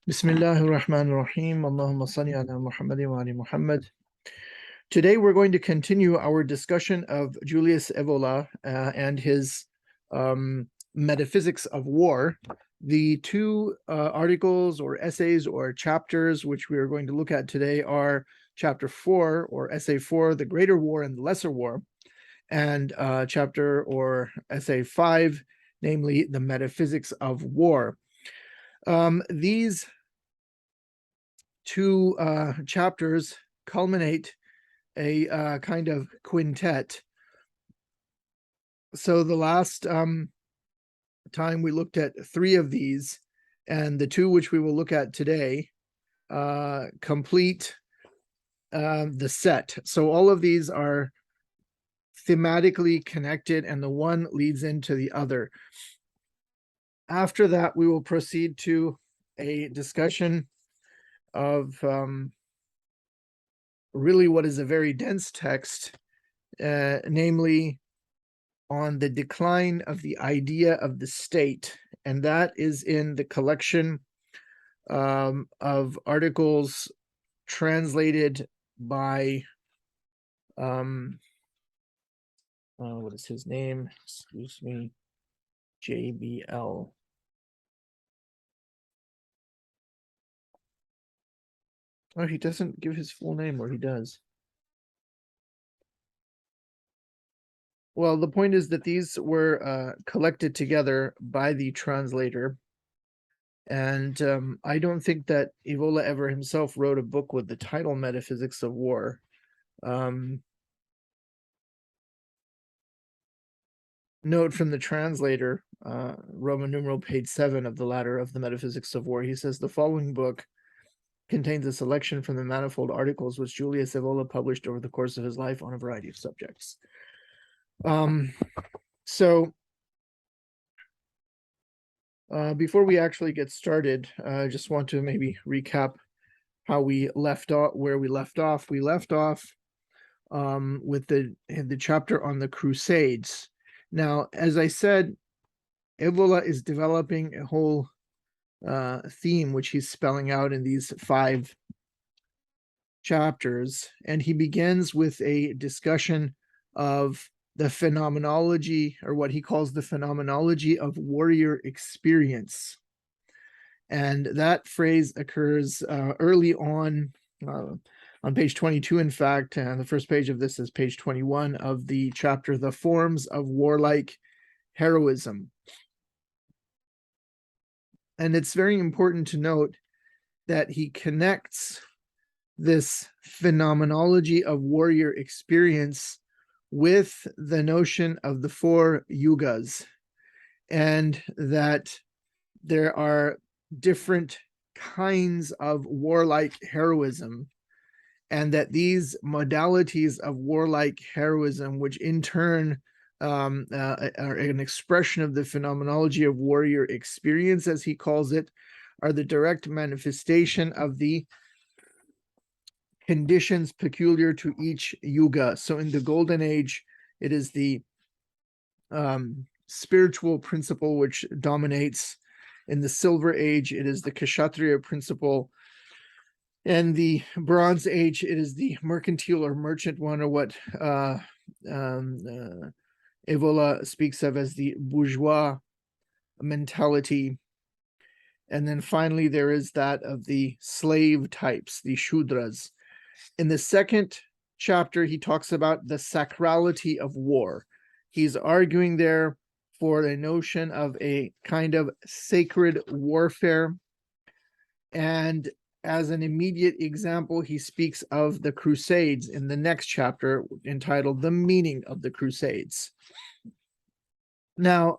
Bismillahir Rahmanir Rahim. Allahumma salli ala Muhammadin wa ali Muhammad. Today we're going to continue our discussion of Julius Evola and his Metaphysics of War. The two articles or essays or chapters which we are going to look at today are Chapter 4 or Essay 4, The Greater War and the Lesser War, and Chapter or Essay 5, namely the Metaphysics of War. These two chapters culminate a kind of quintet. So the last time we looked at three of these, and the two which we will look at today complete the set. So all of these are thematically connected, and the one leads into the other. After that, we will proceed to a discussion of really what is a very dense text, namely on the decline of the idea of the state, and that is in the collection of articles translated by what is his name? Excuse me, JBL. Oh, he doesn't give his full name, or he does. Well, the point is that these were collected together by the translator. And I don't think that Evola ever himself wrote a book with the title Metaphysics of War. Note from the translator, Roman numeral page 7 of the latter of the Metaphysics of War, he says the following book contains a selection from the manifold articles which Julius Evola published over the course of his life on a variety of subjects. Before we actually get started, I just want to maybe recap how we left off, where we left off. We left off with the chapter on the Crusades. Now, as I said, Evola is developing a whole theme which he's spelling out in these 5 chapters, and he begins with a discussion of the phenomenology, or what he calls the phenomenology of warrior experience. And that phrase occurs early on page 22, in fact, and the first page of this is page 21 of the chapter, The Forms of Warlike Heroism. And it's very important to note that he connects this phenomenology of warrior experience with the notion of the 4 yugas, and that there are different kinds of warlike heroism, and that these modalities of warlike heroism, which in turn are an expression of the phenomenology of warrior experience, as he calls it, are the direct manifestation of the conditions peculiar to each yuga. So in the Golden Age, it is the spiritual principle which dominates. In the Silver Age, it is the Kshatriya principle. In the Bronze Age, it is the mercantile or merchant one, or what Evola speaks of as the bourgeois mentality. And then finally, there is that of the slave types, the Shudras. In the second chapter, he talks about the sacrality of war. He's arguing there for a notion of a kind of sacred warfare. And as an immediate example, he speaks of the Crusades in the next chapter, entitled The Meaning of the Crusades. Now,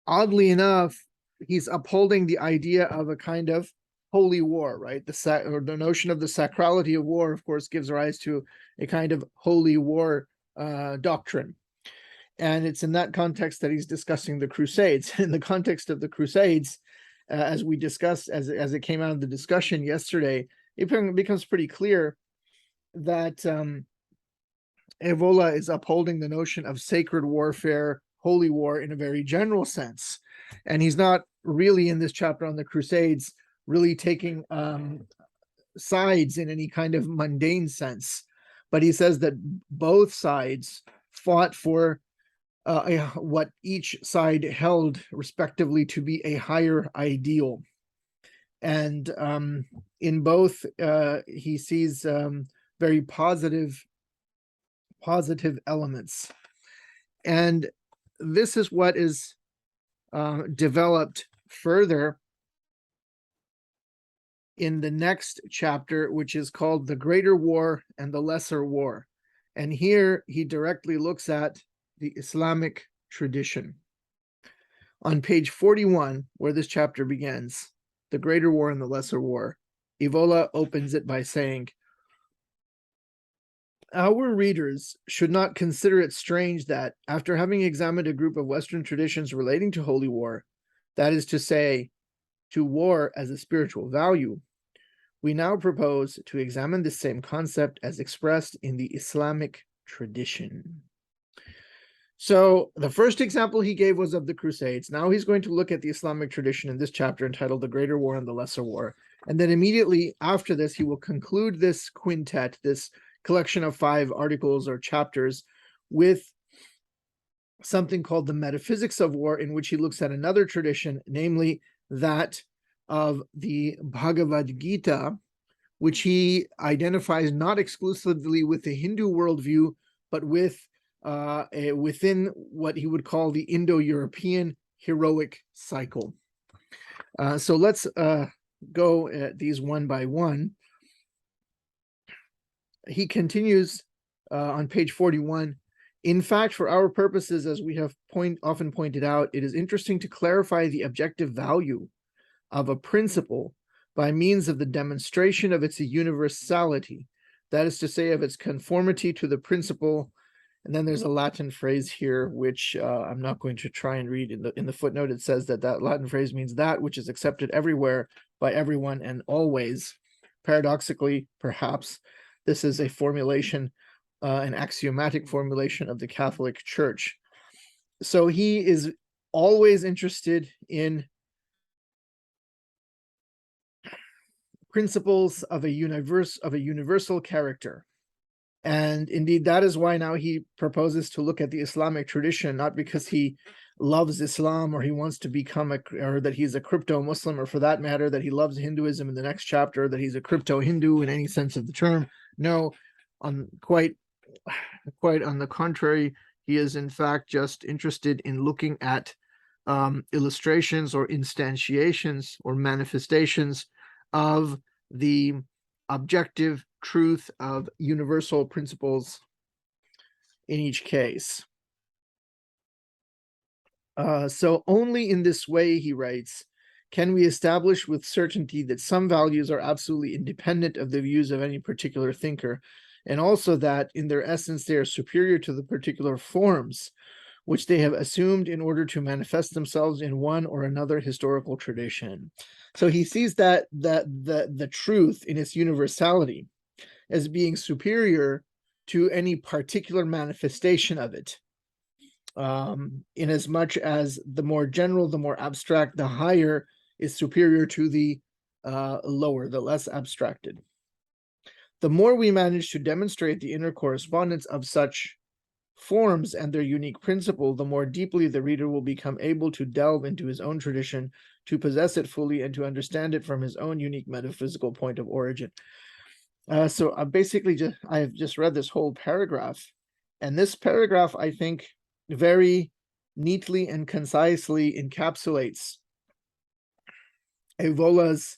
oddly enough, he's upholding the idea of a kind of holy war, right? The notion of the sacrality of war, of course, gives rise to a kind of holy war doctrine. And it's in that context that he's discussing the Crusades. In the context of the Crusades, as we discussed, as it came out of the discussion yesterday, it becomes pretty clear that Evola is upholding the notion of sacred warfare, holy war in a very general sense. And he's not really in this chapter on the Crusades, really taking sides in any kind of mundane sense, but he says that both sides fought for what each side held respectively to be a higher ideal. And in both, he sees very positive elements. And this is what is developed further in the next chapter, which is called The Greater War and the Lesser War. And here he directly looks at the Islamic tradition. On page 41, where this chapter begins, The Greater War and the Lesser War, Evola opens it by saying, "Our readers should not consider it strange that, after having examined a group of Western traditions relating to holy war, that is to say, to war as a spiritual value, we now propose to examine the same concept as expressed in the Islamic tradition." So the first example he gave was of the Crusades. Now he's going to look at the Islamic tradition in this chapter entitled The Greater War and the Lesser War. And then immediately after this, he will conclude this quintet, this collection of 5 articles or chapters, with something called the Metaphysics of War, in which he looks at another tradition, namely that of the Bhagavad Gita, which he identifies not exclusively with the Hindu worldview, but with within what he would call the Indo-European heroic cycle. So let's go at these one by one. He continues on page 41. "In fact, for our purposes, as we have often pointed out, it is interesting to clarify the objective value of a principle by means of the demonstration of its universality, that is to say, of its conformity to the principle." And then there's a Latin phrase here, which I'm not going to try and read. In the footnote, it says that Latin phrase means that which is accepted everywhere by everyone and always. Paradoxically, perhaps, this is a formulation, an axiomatic formulation of the Catholic Church. So he is always interested in principles of a universal character. And indeed, that is why now he proposes to look at the Islamic tradition, not because he loves Islam or he wants to become or that he's a crypto-Muslim, or for that matter, that he loves Hinduism in the next chapter, that he's a crypto-Hindu in any sense of the term. No, quite on the contrary, he is in fact just interested in looking at illustrations or instantiations or manifestations of the objective truth of universal principles in each case. So only in this way, he writes, can we establish with certainty that some values are absolutely independent of the views of any particular thinker, and also that in their essence they are superior to the particular forms which they have assumed in order to manifest themselves in one or another historical tradition. So he sees that the truth in its universality as being superior to any particular manifestation of it, in as much as the more general, the more abstract, the higher is superior to the lower, the less abstracted. The more we manage to demonstrate the inner correspondence of such forms and their unique principle, the more deeply the reader will become able to delve into his own tradition, to possess it fully, and to understand it from his own unique metaphysical point of origin. So I have just read this whole paragraph, and this paragraph, I think, very neatly and concisely encapsulates Evola's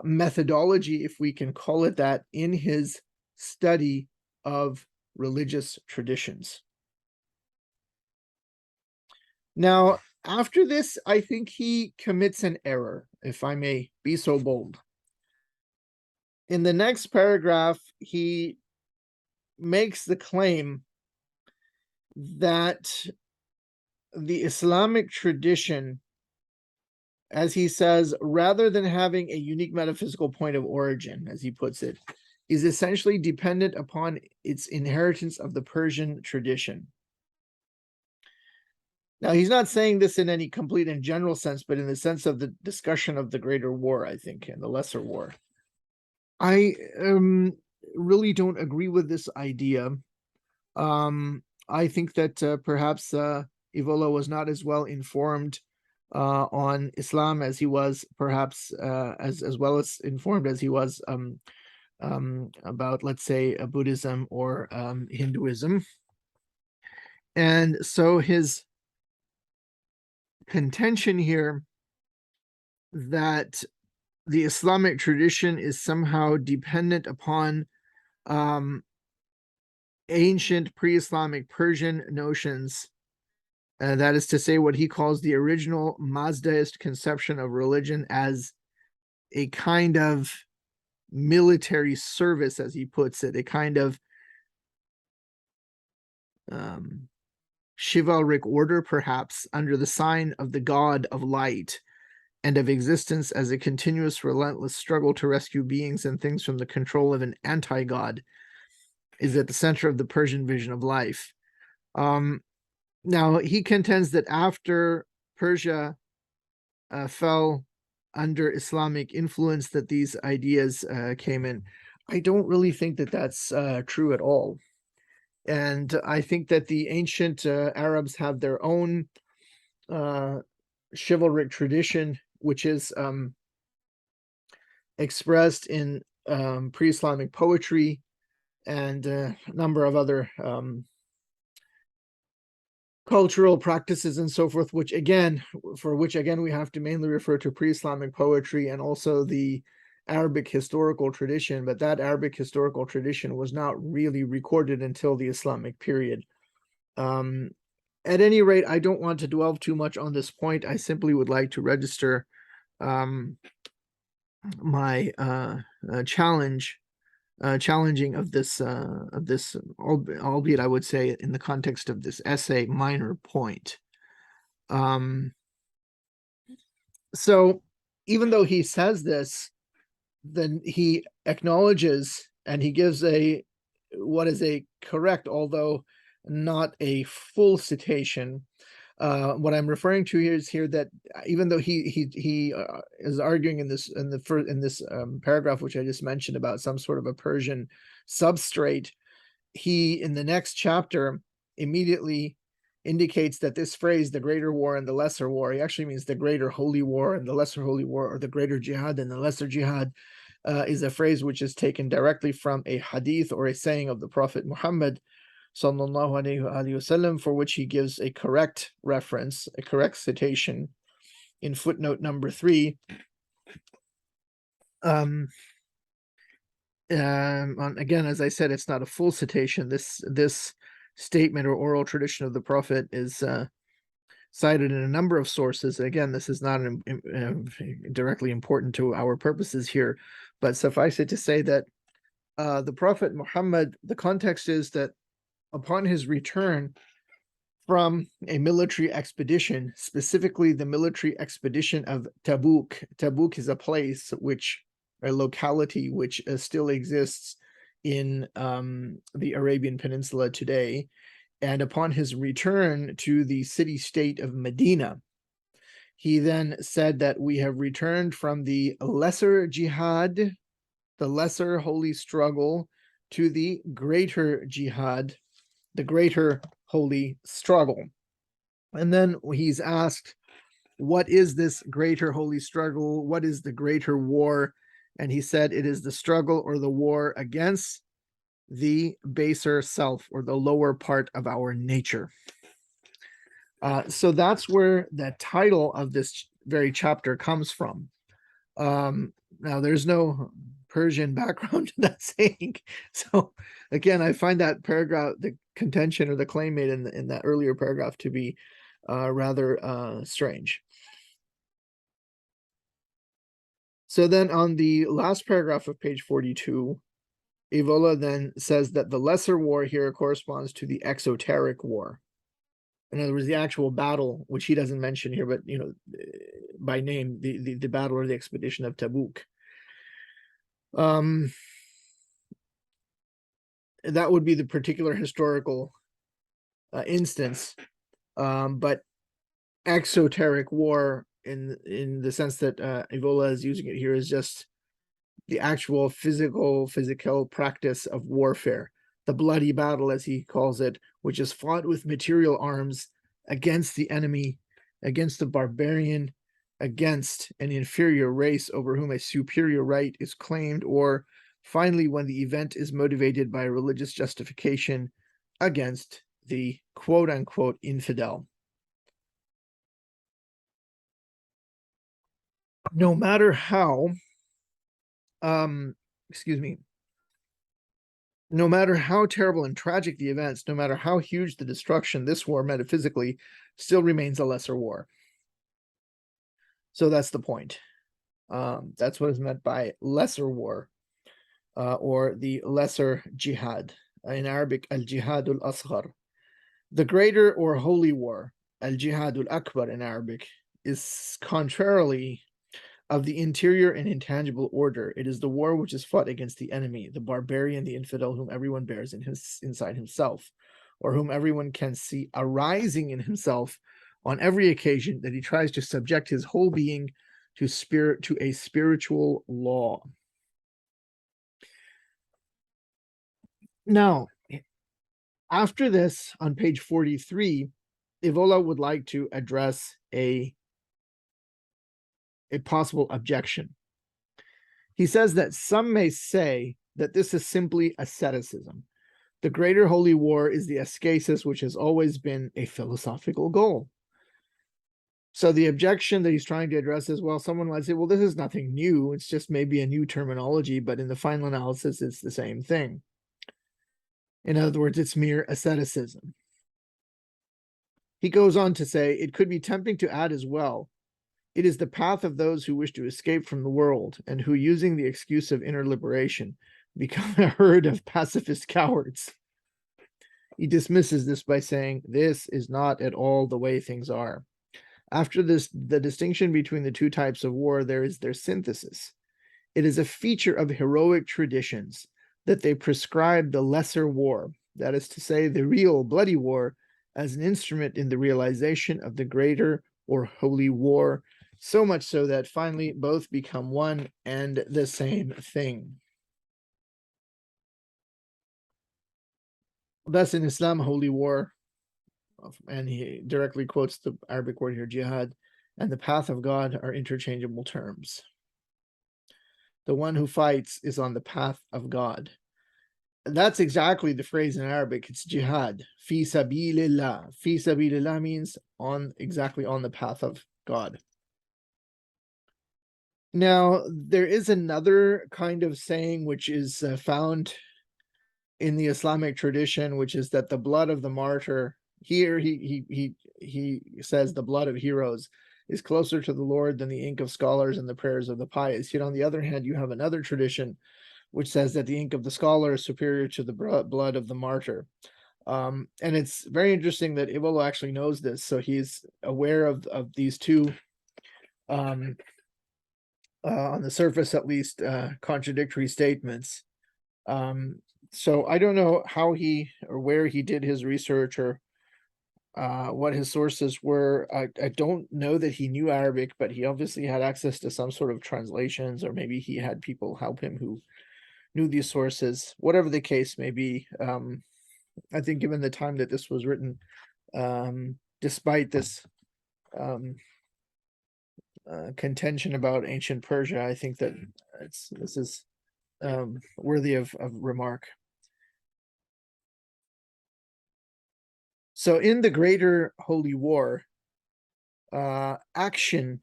methodology, if we can call it that, in his study of religious traditions. Now, after this, I think he commits an error, if I may be so bold. In the next paragraph, he makes the claim that the Islamic tradition, as he says, rather than having a unique metaphysical point of origin, as he puts it, is essentially dependent upon its inheritance of the Persian tradition. Now, he's not saying this in any complete and general sense, but in the sense of the discussion of the greater war, I think, and the lesser war. I really don't agree with this idea. I think that perhaps Evola was not as well informed on Islam as he was, perhaps as well as informed as he was about, let's say, Buddhism or Hinduism. And so his contention here that the Islamic tradition is somehow dependent upon ancient pre-Islamic Persian notions, that is to say, what he calls the original Mazdaist conception of religion as a kind of military service, as he puts it, a kind of chivalric order, perhaps, under the sign of the god of light and of existence as a continuous, relentless struggle to rescue beings and things from the control of an anti-god, is at the center of the Persian vision of life. Now, he contends that after Persia fell under Islamic influence, that these ideas came in. I don't really think that that's true at all. And I think that the ancient Arabs have their own chivalric tradition, which is expressed in pre-Islamic poetry and a number of other cultural practices and so forth, for which again we have to mainly refer to pre-Islamic poetry and also the Arabic historical tradition, but that Arabic historical tradition was not really recorded until the Islamic period. At any rate, I don't want to dwell too much on this point. I simply would like to register my challenging of this, albeit I would say in the context of this essay, minor point. So even though he says this, then he acknowledges and he gives what is a correct, although not a full citation. What I'm referring to here is that even though he is arguing in this paragraph which I just mentioned about some sort of a Persian substrate, he in the next chapter immediately indicates that this phrase, the greater war and the lesser war, he actually means the greater holy war and the lesser holy war, or the greater jihad and the lesser jihad, is a phrase which is taken directly from a hadith or a saying of the Prophet Muhammad sallallahu alaihi wasallam, for which he gives a correct reference, a correct citation in footnote number 3. Again, as I said, it's not a full citation. This statement or oral tradition of the Prophet is cited in a number of sources. Again, this is not directly important to our purposes here, but suffice it to say that the Prophet Muhammad, the context is that upon his return from a military expedition, specifically the military expedition of Tabuk. Tabuk is a place a locality which still exists in the Arabian Peninsula today. And upon his return to the city-state of Medina, he then said that we have returned from the lesser jihad, the lesser holy struggle, to the greater jihad, the greater holy struggle. And then he's asked, what is this greater holy struggle? What is the greater war? And he said, it is the struggle or the war against the baser self, or the lower part of our nature. So that's where the title of this very chapter comes from. Now, there's no Persian background to that saying. So again, I find that paragraph, the contention or the claim made in that earlier paragraph, to be rather strange. So then on the last paragraph of page 42, Evola then says that the lesser war here corresponds to the exoteric war. In other words, the actual battle, which he doesn't mention here, but by name, the battle or the expedition of Tabuk. That would be the particular historical instance. But exoteric war in the sense that Evola is using it here is just the actual physical practice of warfare, the bloody battle, as he calls it, which is fought with material arms against the enemy, against the barbarian, against an inferior race over whom a superior right is claimed, or finally, when the event is motivated by a religious justification, against the quote-unquote infidel. No matter how, excuse me, no matter how terrible and tragic the events, no matter how huge the destruction, this war metaphysically still remains a lesser war. So that's the point. That's what is meant by lesser war, or the lesser jihad. In Arabic, al-jihad al-asghar. The greater or holy war, al-jihad al-akbar in Arabic, is contrarily of the interior and intangible order. It is the war which is fought against the enemy, the barbarian, the infidel, whom everyone bears inside himself, or whom everyone can see arising in himself on every occasion that he tries to subject his whole being to a spiritual law. Now, after this, on page 43, Evola would like to address a possible objection. He says that some may say that this is simply asceticism. The greater holy war is the ascesis, which has always been a philosophical goal. So the objection that he's trying to address is, well, someone might say, well, this is nothing new. It's just maybe a new terminology, but in the final analysis, it's the same thing. In other words, it's mere asceticism. He goes on to say, it could be tempting to add as well, it is the path of those who wish to escape from the world and who, using the excuse of inner liberation, become a herd of pacifist cowards. He dismisses this by saying, this is not at all the way things are. After this, the distinction between the two types of war, there is their synthesis. It is a feature of heroic traditions that they prescribe the lesser war, that is to say, the real bloody war, as an instrument in the realization of the greater or holy war, so much so that finally both become one and the same thing. Thus, in Islam, holy war, and he directly quotes the Arabic word here, jihad, and the path of God are interchangeable terms. The one who fights is on the path of God. And that's exactly the phrase in Arabic. It's jihad, fi sabilillah. Fi sabilillah means exactly on the path of God. Now, there is another kind of saying which is found in the Islamic tradition, which is that the blood of the martyr, here he says the blood of heroes is closer to the Lord than the ink of scholars and the prayers of the pious. Yet on the other hand, you have another tradition which says that the ink of the scholar is superior to the blood of the martyr. And it's very interesting that Ivolo actually knows this, so he's aware of these two, on the surface at least, contradictory statements. So I don't know how he or where he did his research, or what his sources were. I don't know that he knew Arabic, but he obviously had access to some sort of translations, or maybe he had people help him who knew these sources. Whatever the case may be, I think given the time that this was written, despite this contention about ancient Persia, I think that this is worthy of remark. So in the greater holy war, action,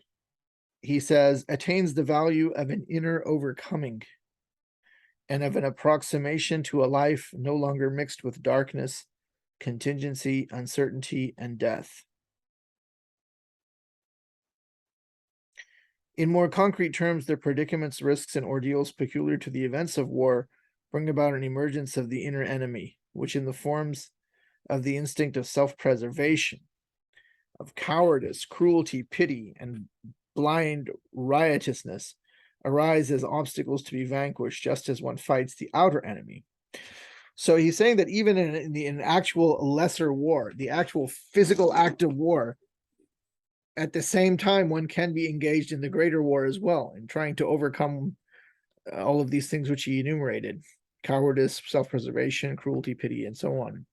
he says, attains the value of an inner overcoming and of an approximation to a life no longer mixed with darkness, contingency, uncertainty, and death. In more concrete terms, the predicaments, risks, and ordeals peculiar to the events of war bring about an emergence of the inner enemy, which in the forms of the instinct of self-preservation, of cowardice, cruelty, pity, and blind riotousness arise as obstacles to be vanquished, just as one fights the outer enemy. So he's saying that even in actual lesser war, the actual physical act of war, at the same time, one can be engaged in the greater war as well, in trying to overcome all of these things which he enumerated: cowardice, self-preservation, cruelty, pity, and so on.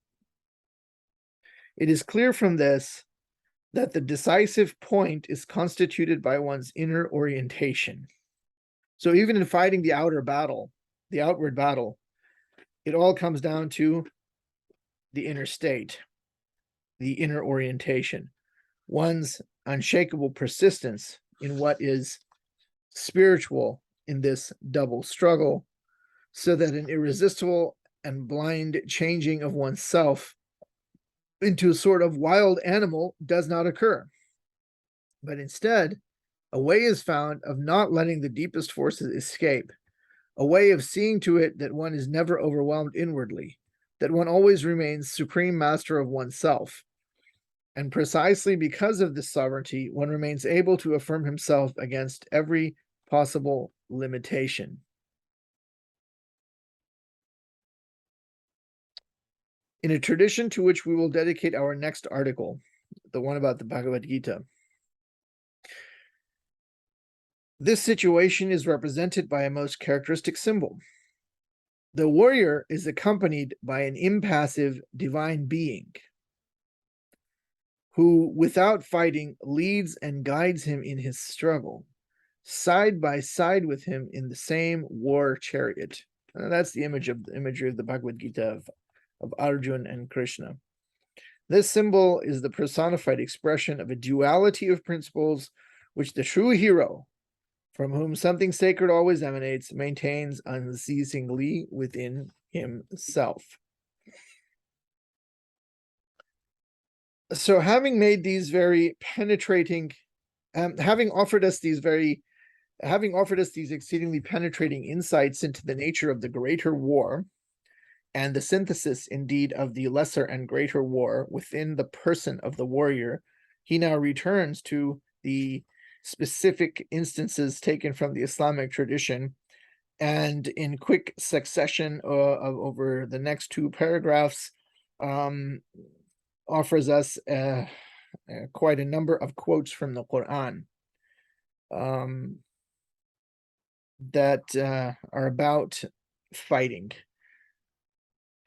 It is clear from this that the decisive point is constituted by one's inner orientation. So even in fighting the outward battle, it all comes down to the inner state, the inner orientation, one's unshakable persistence in what is spiritual in this double struggle, so that an irresistible and blind changing of oneself into a sort of wild animal does not occur. But instead, a way is found of not letting the deepest forces escape, a way of seeing to it that one is never overwhelmed inwardly, that one always remains supreme master of oneself. And precisely because of this sovereignty, one remains able to affirm himself against every possible limitation. In a tradition to which we will dedicate our next article, the one about the Bhagavad Gita, this situation is represented by a most characteristic symbol. The warrior is accompanied by an impassive divine being who, without fighting, leads and guides him in his struggle, side by side with him in the same war chariot. That's the imagery of the Bhagavad Gita of Arjun and Krishna. This symbol is the personified expression of a duality of principles which the true hero, from whom something sacred always emanates, maintains unceasingly within himself. So having made these very penetrating, having offered us these exceedingly penetrating insights into the nature of the greater war, and the synthesis indeed of the lesser and greater war within the person of the warrior, he now returns to the specific instances taken from the Islamic tradition, and in quick succession over the next two paragraphs, offers us quite a number of quotes from the Quran that are about fighting.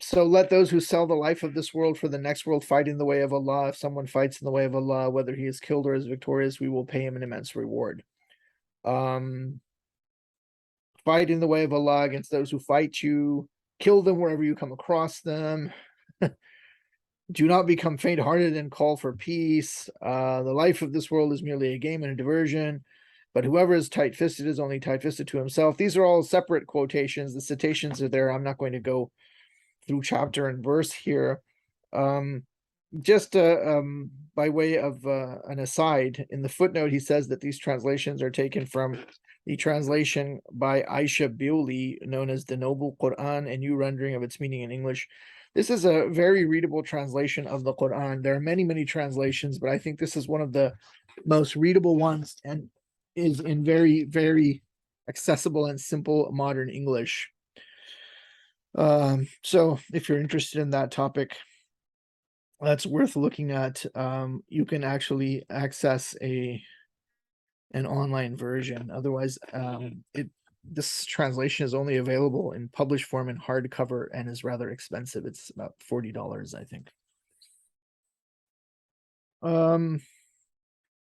So let those who sell the life of this world for the next world fight in the way of Allah. If someone fights in the way of Allah, whether he is killed or is victorious, we will pay him an immense reward. Fight in the way of Allah against those who fight you. Kill them wherever you come across them. Do not become faint-hearted and call for peace. The life of this world is merely a game and a diversion. But whoever is tight-fisted is only tight-fisted to himself. These are all separate quotations. The citations are there. I'm not going to go through chapter and verse here. Just by way of an aside, in the footnote, he says that these translations are taken from the translation by Aisha Bewley, known as the Noble Quran, a new rendering of its meaning in English. This is a very readable translation of the Quran. There are many, many translations, but I think this is one of the most readable ones and is in very, very accessible and simple modern English. So if you're interested in that topic, that's worth looking at. You can actually access an online version. Otherwise, this translation is only available in published form in hardcover and is rather expensive. It's about $40, I think.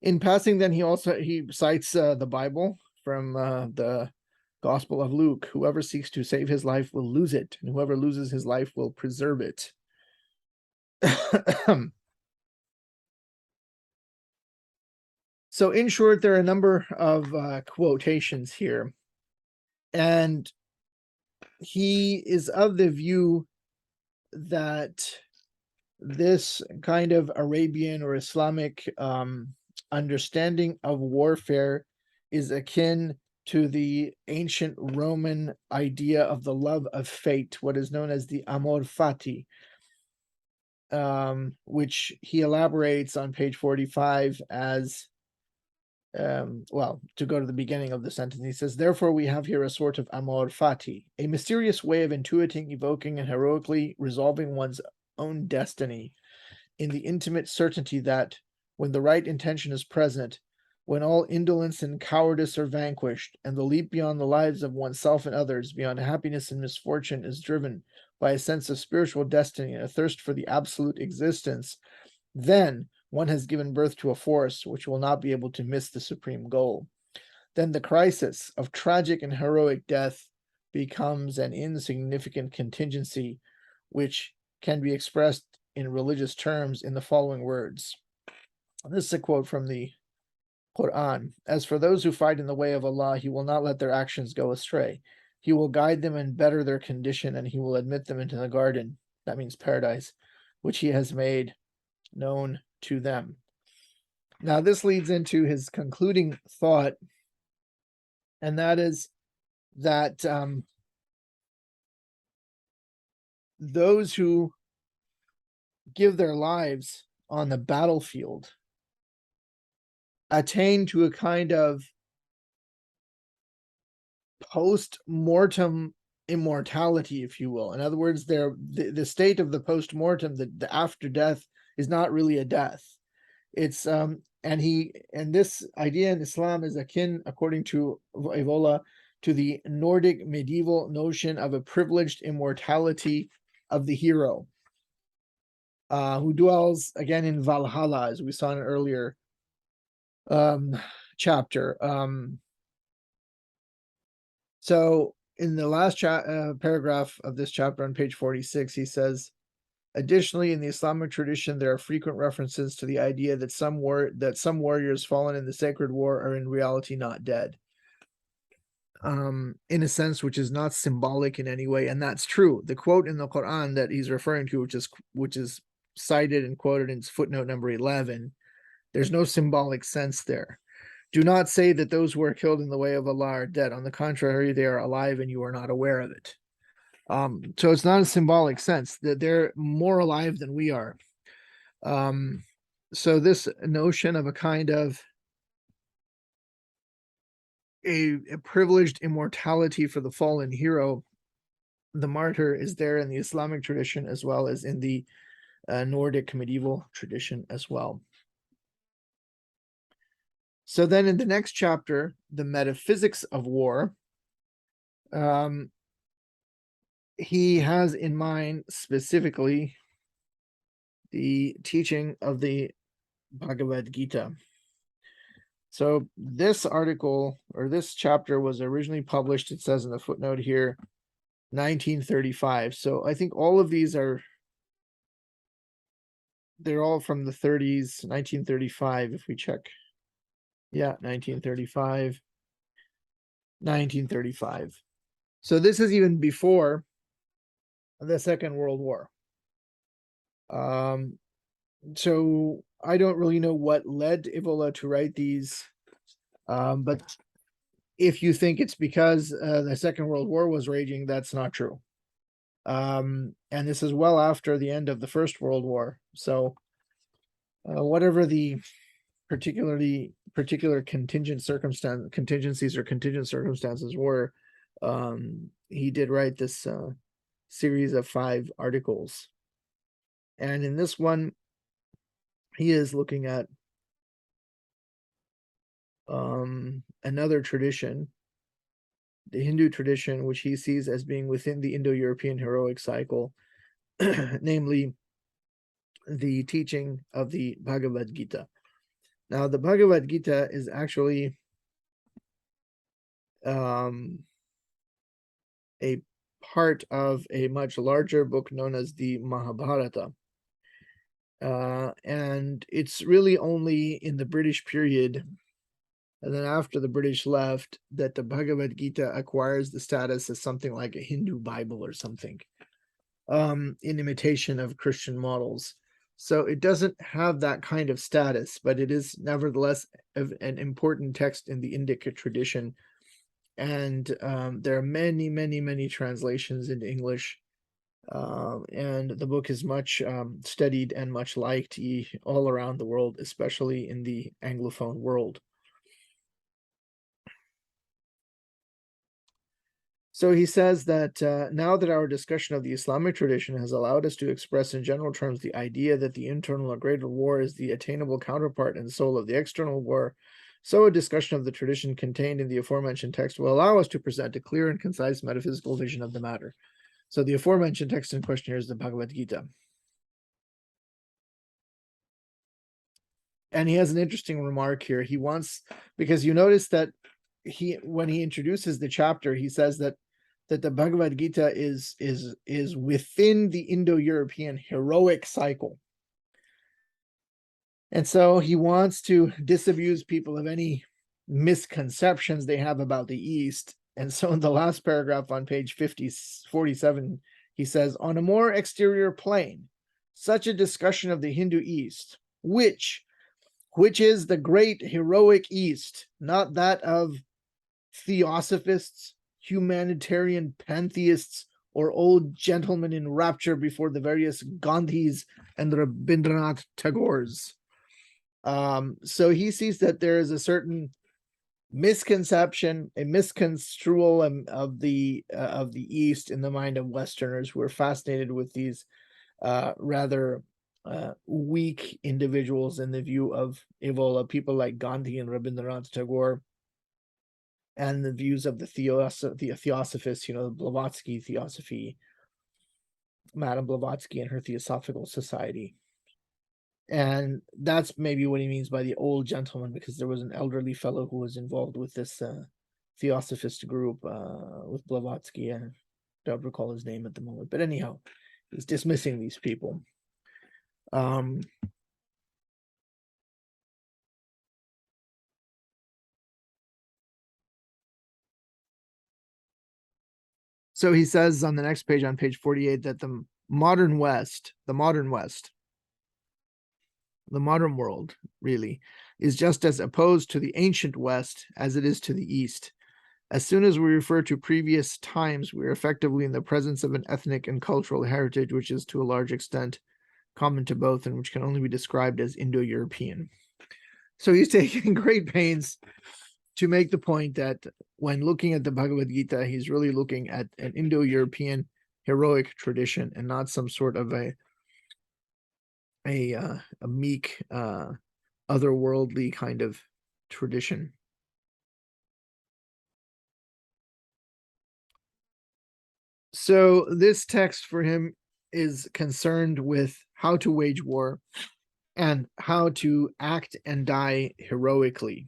In passing, then he cites the Bible from the Gospel of Luke. Whoever seeks to save his life will lose it, and whoever loses his life will preserve it. So in short, there are a number of quotations here, and he is of the view that this kind of Arabian or Islamic understanding of warfare is akin to the ancient Roman idea of the love of fate, what is known as the amor fati, which he elaborates on page 45 as, well, to go to the beginning of the sentence, he says, therefore we have here a sort of amor fati, a mysterious way of intuiting, evoking, and heroically resolving one's own destiny in the intimate certainty that, when the right intention is present, when all indolence and cowardice are vanquished, and the leap beyond the lives of oneself and others, beyond happiness and misfortune, is driven by a sense of spiritual destiny and a thirst for the absolute existence, then one has given birth to a force which will not be able to miss the supreme goal. Then the crisis of tragic and heroic death becomes an insignificant contingency which can be expressed in religious terms in the following words. This is a quote from the Quran. As for those who fight in the way of Allah, He will not let their actions go astray. He will guide them and better their condition, and He will admit them into the garden, that means paradise, which He has made known to them. Now, this leads into his concluding thought, and that is that those who give their lives on the battlefield attain to a kind of post-mortem immortality, if you will. In other words, the state of the post-mortem, the after death, is not really a death. It's and this idea in Islam is akin, according to Evola, to the Nordic medieval notion of a privileged immortality of the hero, who dwells again in Valhalla, as we saw in an earlier chapter. So in the last paragraph of this chapter on page 46, he says, additionally, in the Islamic tradition, there are frequent references to the idea that some warriors fallen in the sacred war are in reality not dead, in a sense which is not symbolic in any way, and that's true. The quote in the Quran that he's referring to, which is cited and quoted in footnote number 11, there's no symbolic sense there. Do not say that those who are killed in the way of Allah are dead. On the contrary, they are alive and you are not aware of it. So it's not a symbolic sense, that they're more alive than we are. So this notion of a kind of a privileged immortality for the fallen hero, the martyr, is there in the Islamic tradition as well as in the Nordic medieval tradition as well. So then in the next chapter, the metaphysics of war, he has in mind specifically the teaching of the Bhagavad Gita. So this article, or this chapter, was originally published, it says in the footnote here, 1935. So I think all of these they're all from the 30s, 1935, if we check. Yeah, 1935. 1935. So this is even before the Second World War. So I don't really know what led Evola to write these, but if you think it's because the Second World War was raging, that's not true. And this is well after the end of the First World War. So whatever the particular contingencies or contingent circumstances were, he did write this series of 5 articles. And in this one, he is looking at another tradition, the Hindu tradition, which he sees as being within the Indo-European heroic cycle, namely the teaching of the Bhagavad Gita. Now, the Bhagavad Gita is actually a part of a much larger book known as the Mahabharata. And it's really only in the British period, and then after the British left, that the Bhagavad Gita acquires the status as something like a Hindu Bible or something, in imitation of Christian models. So it doesn't have that kind of status, but it is nevertheless an important text in the Indic tradition. And there are many, many, many translations into English. And the book is much studied and much liked all around the world, especially in the Anglophone world. So he says that now that our discussion of the Islamic tradition has allowed us to express in general terms the idea that the internal or greater war is the attainable counterpart and soul of the external war, so a discussion of the tradition contained in the aforementioned text will allow us to present a clear and concise metaphysical vision of the matter. So the aforementioned text in question here is the Bhagavad Gita. And he has an interesting remark here. He wants, because you notice that when he introduces the chapter, he says that the Bhagavad Gita is within the Indo-European heroic cycle. And so he wants to disabuse people of any misconceptions they have about the East. And so in the last paragraph on page 47, he says, on a more exterior plane, such a discussion of the Hindu East, which is the great heroic East, not that of theosophists, humanitarian pantheists, or old gentlemen in rapture before the various Gandhis and Rabindranath Tagores. So he sees that there is a certain misconception, a misconstrual of the East in the mind of Westerners who are fascinated with these rather weak individuals in the view of Evola, people like Gandhi and Rabindranath Tagore, and the views of the theosophists, Blavatsky theosophy, Madame Blavatsky and her Theosophical Society. And that's maybe what he means by the old gentleman, because there was an elderly fellow who was involved with this theosophist group with Blavatsky. I don't recall his name at the moment, but anyhow, he's dismissing these people. So he says on the next page, on page 48, that the modern world, really, is just as opposed to the ancient West as it is to the East. As soon as we refer to previous times, we are effectively in the presence of an ethnic and cultural heritage which is to a large extent common to both and which can only be described as Indo-European. So he's taking great pains to make the point that when looking at the Bhagavad Gita, he's really looking at an Indo-European heroic tradition and not some sort of a meek, otherworldly kind of tradition. So this text for him is concerned with how to wage war and how to act and die heroically.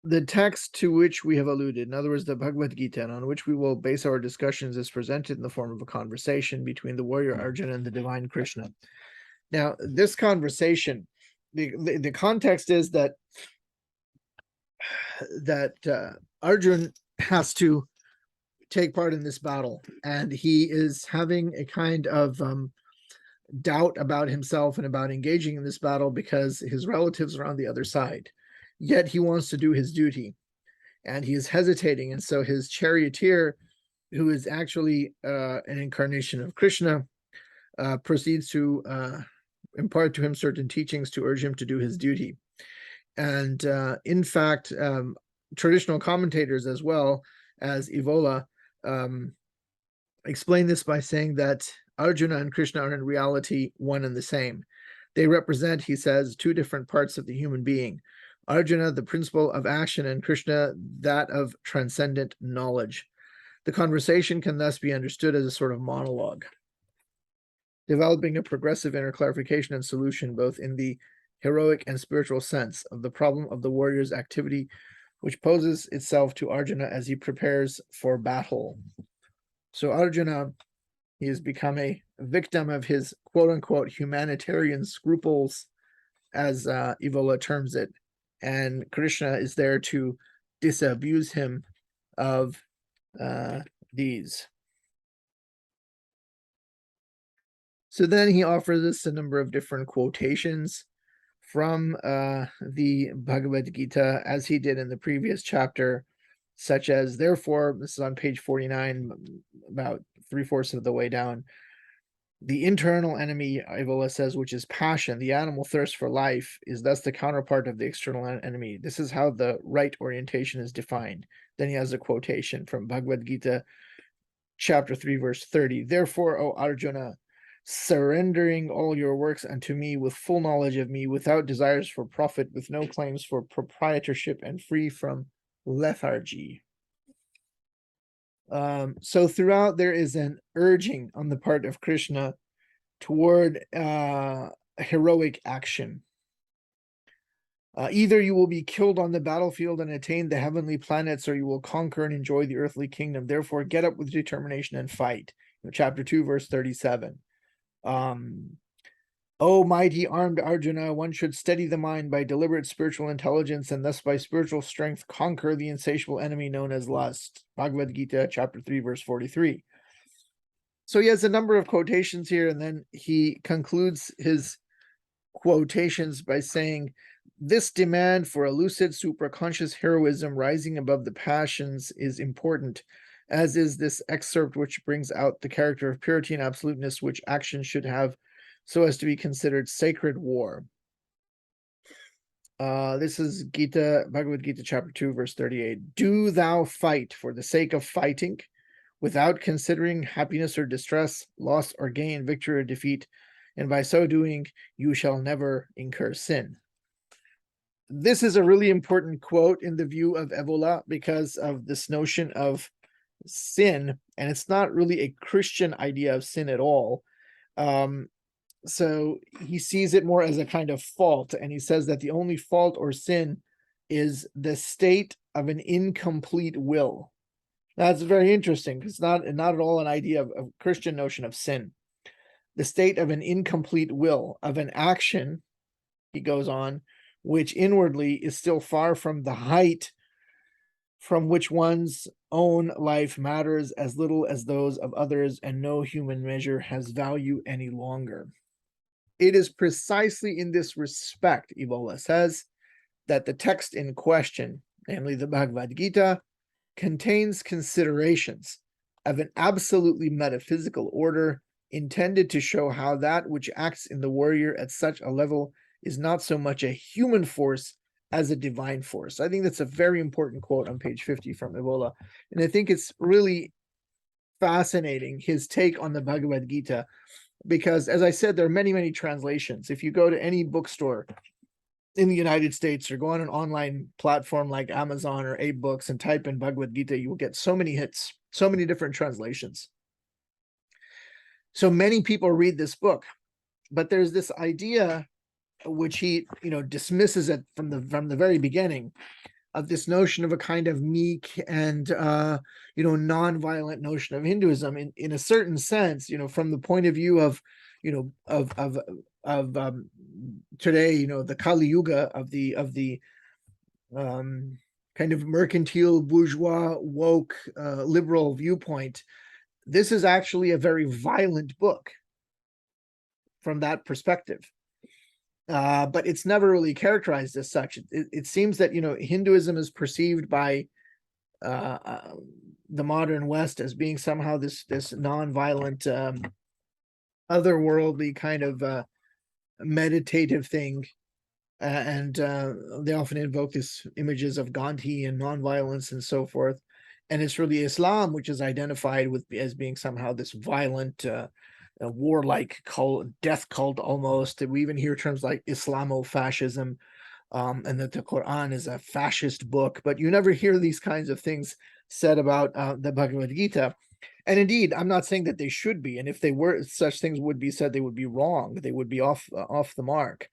The text to which we have alluded, in other words, the Bhagavad Gita, and on which we will base our discussions, is presented in the form of a conversation between the warrior Arjuna and the divine Krishna. Now, this conversation, the context is that Arjuna has to take part in this battle, and he is having a kind of doubt about himself and about engaging in this battle because his relatives are on the other side. Yet he wants to do his duty, and he is hesitating. And so his charioteer, who is actually an incarnation of Krishna, proceeds to impart to him certain teachings to urge him to do his duty. And in fact, traditional commentators as well as Evola explain this by saying that Arjuna and Krishna are in reality one and the same. They represent, he says, two different parts of the human being. Arjuna, the principle of action, and Krishna, that of transcendent knowledge. The conversation can thus be understood as a sort of monologue, developing a progressive inner clarification and solution both in the heroic and spiritual sense of the problem of the warrior's activity, which poses itself to Arjuna as he prepares for battle. So Arjuna, he has become a victim of his quote-unquote humanitarian scruples, as Evola terms it, and Krishna is there to disabuse him of these. So then he offers us a number of different quotations from the Bhagavad Gita, as he did in the previous chapter, such as, therefore, this is on page 49, about 3/4 of the way down, The internal enemy, Evola says, which is passion, the animal thirst for life, is thus the counterpart of the external enemy. This is how the right orientation is defined. Then he has a quotation from Bhagavad Gita, chapter 3, verse 30. Therefore, O Arjuna, surrendering all your works unto me with full knowledge of me, without desires for profit, with no claims for proprietorship, and free from lethargy. So throughout there is an urging on the part of Krishna toward heroic action. Either you will be killed on the battlefield and attain the heavenly planets, or you will conquer and enjoy the earthly kingdom. Therefore, get up with determination and fight. Chapter 2, verse 37. O mighty armed Arjuna, one should steady the mind by deliberate spiritual intelligence, and thus by spiritual strength conquer the insatiable enemy known as lust. Bhagavad Gita, chapter 3, verse 43. So he has a number of quotations here, and then he concludes his quotations by saying, this demand for a lucid supraconscious heroism rising above the passions is important, as is this excerpt which brings out the character of purity and absoluteness which action should have, so as to be considered sacred war. This is Bhagavad Gita, chapter 2, verse 38. Do thou fight for the sake of fighting, without considering happiness or distress, loss or gain, victory or defeat, and by so doing, you shall never incur sin. This is a really important quote in the view of Evola because of this notion of sin, and it's not really a Christian idea of sin at all. So he sees it more as a kind of fault, and he says that the only fault or sin is the state of an incomplete will. That's very interesting because it's not at all an idea of Christian notion of sin. The state of an incomplete will, of an action, he goes on, which inwardly is still far from the height from which one's own life matters as little as those of others, and no human measure has value any longer. It is precisely in this respect, Evola says, that the text in question, namely the Bhagavad Gita, contains considerations of an absolutely metaphysical order intended to show how that which acts in the warrior at such a level is not so much a human force as a divine force. I think that's a very important quote on page 50 from Evola. And I think it's really fascinating, his take on the Bhagavad Gita, because as I said, there are many, many translations. If you go to any bookstore in the United States or go on an online platform like Amazon or Abe Books and type in Bhagavad Gita, you will get so many hits, so many different translations. So many people read this book, but there's this idea which he, dismisses it from the very beginning, of this notion of a kind of meek and non-violent notion of Hinduism in a certain sense, from the point of view of today, the Kali Yuga of the kind of mercantile, bourgeois, woke, liberal viewpoint. This is actually a very violent book from that perspective. But it's never really characterized as such. It seems that, Hinduism is perceived by the modern West as being somehow this non-violent, otherworldly kind of meditative thing. And they often invoke these images of Gandhi and non-violence and so forth. And it's really Islam, which is identified with as being somehow this violent, a warlike cult, death cult almost. We even hear terms like Islamofascism, and that the Quran is a fascist book, but you never hear these kinds of things said about the Bhagavad Gita. And indeed, I'm not saying that they should be, and if they were, such things would be said, they would be wrong. They would be off the mark.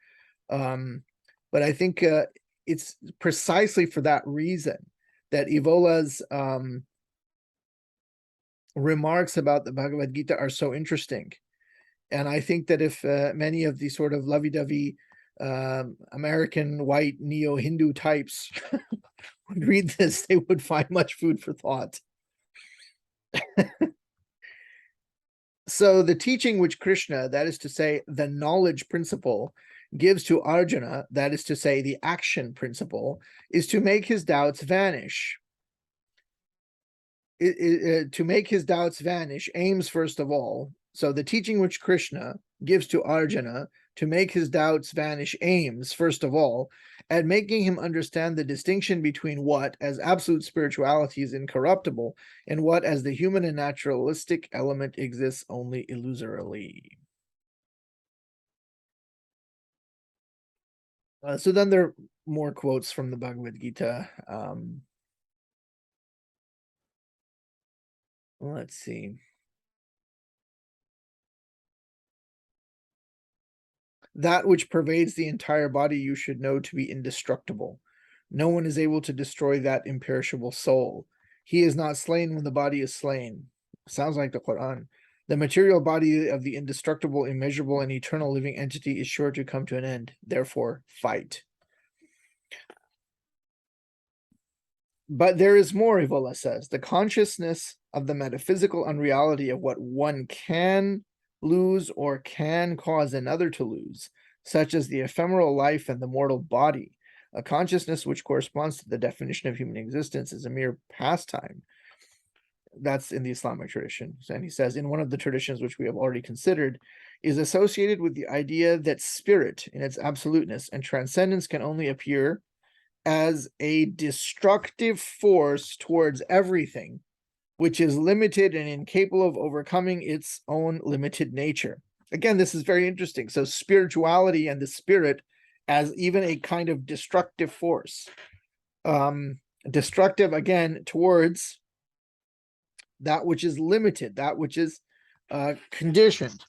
But I think it's precisely for that reason that Evola's remarks about the Bhagavad Gita are so interesting. And I think that if many of these sort of lovey-dovey American white neo-Hindu types would read this, they would find much food for thought. So the teaching which Krishna, that is to say, the knowledge principle, gives to Arjuna, that is to say, the action principle, is to make his doubts vanish. To make his doubts vanish aims, first of all, So the teaching which Krishna gives to Arjuna to make his doubts vanish aims, first of all, at making him understand the distinction between what, as absolute spirituality, is incorruptible, and what, as the human and naturalistic element, exists only illusorily. So then there are more quotes from the Bhagavad Gita. Let's see. That which pervades the entire body you should know to be indestructible. No one is able to destroy that imperishable soul. He is not slain when the body is slain. Sounds like the Quran. The material body of the indestructible, immeasurable, and eternal living entity is sure to come to an end. Therefore, fight. But there is more, Evola says. The consciousness of the metaphysical unreality of what one can lose or can cause another to lose, such as the ephemeral life and the mortal body. A consciousness which corresponds to the definition of human existence is a mere pastime. That's in the Islamic tradition. And he says, in one of the traditions which we have already considered, is associated with the idea that spirit in its absoluteness and transcendence can only appear as a destructive force towards everything, which is limited and incapable of overcoming its own limited nature. Again, this is very interesting. So spirituality and the spirit as even a kind of destructive force. Destructive, again, towards that which is limited, that which is conditioned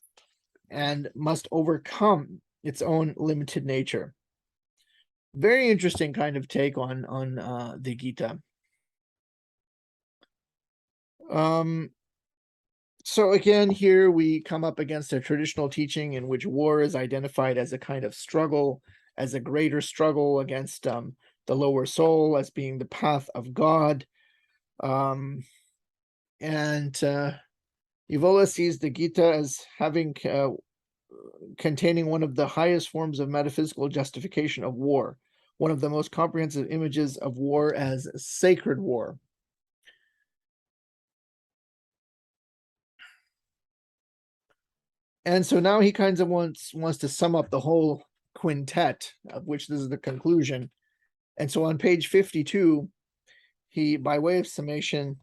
and must overcome its own limited nature. Very interesting kind of take on the Gita. So again, here we come up against a traditional teaching in which war is identified as a kind of struggle, as a greater struggle against the lower soul, as being the path of God. And Evola sees the Gita as having containing one of the highest forms of metaphysical justification of war, one of the most comprehensive images of war as sacred war. And so now he kind of wants to sum up the whole quintet, of which this is the conclusion. And so on page 52, he, by way of summation,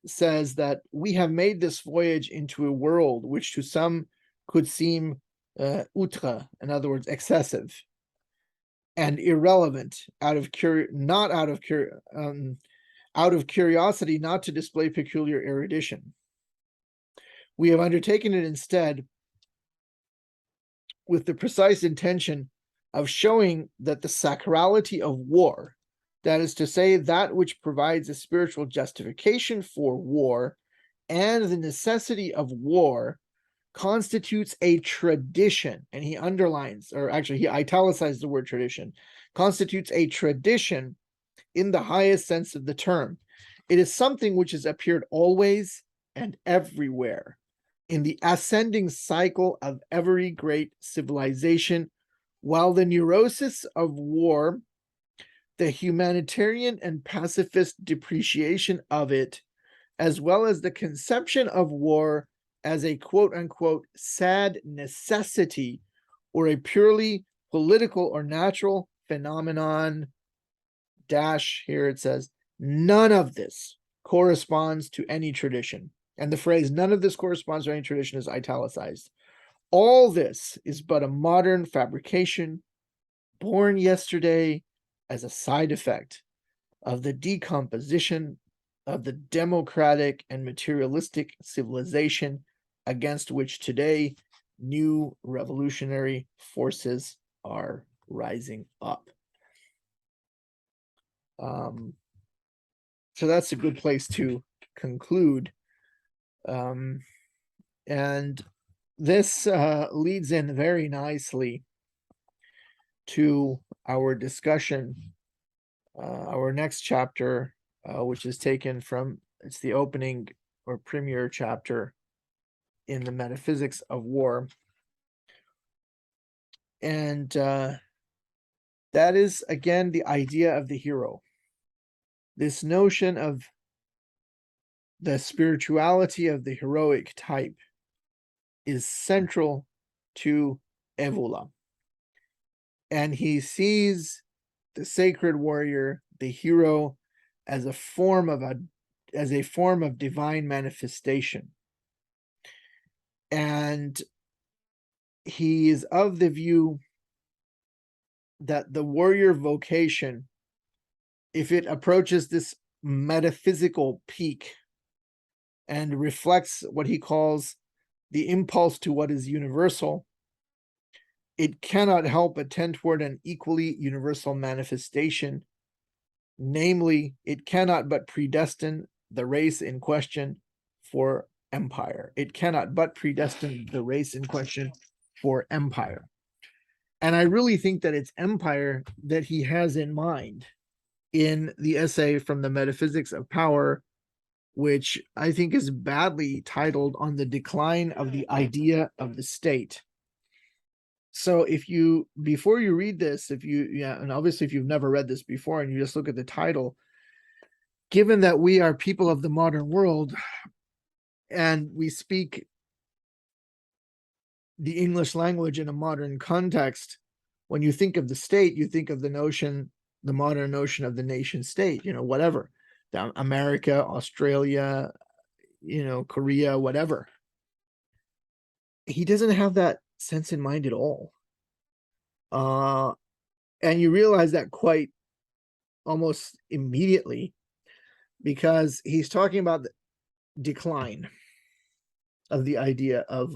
says that we have made this voyage into a world which to some could seem outre, in other words, excessive and irrelevant, out of curiosity, not to display peculiar erudition. We have undertaken it instead with the precise intention of showing that the sacrality of war, that is to say, that which provides a spiritual justification for war, and the necessity of war, constitutes a tradition. And he underlines, or actually he italicizes the word tradition, constitutes a tradition in the highest sense of the term. It is something which has appeared always and everywhere in the ascending cycle of every great civilization, while the neurosis of war, the humanitarian and pacifist depreciation of it, as well as the conception of war as a quote-unquote sad necessity or a purely political or natural phenomenon, here it says, none of this corresponds to any tradition. And the phrase, none of this corresponds to any tradition, is italicized. All this is but a modern fabrication, born yesterday as a side effect of the decomposition of the democratic and materialistic civilization against which today new revolutionary forces are rising up. So that's a good place to conclude. And this leads in very nicely to our discussion, our next chapter, which is taken from, it's the opening or premier chapter in the Metaphysics of War. And that is, again, the idea of the hero. This notion of the spirituality of the heroic type is central to Evola. And he sees the sacred warrior, the hero, as a form of divine manifestation. And he is of the view that the warrior vocation, if it approaches this metaphysical peak and reflects what he calls the impulse to what is universal, it cannot help but tend toward an equally universal manifestation. Namely, it cannot but predestine the race in question for empire. It cannot but predestine the race in question for empire. And I really think that it's empire that he has in mind in the essay from the Metaphysics of Power, which I think is badly titled On the Decline of the Idea of the State. So before you read this, and obviously if you've never read this before and you just look at the title, given that we are people of the modern world and we speak the English language in a modern context, when you think of the state, you think of the modern notion of the nation state, whatever, America, Australia, Korea, whatever. He doesn't have that sense in mind at all. And you realize that quite almost immediately, because he's talking about the decline of the idea of,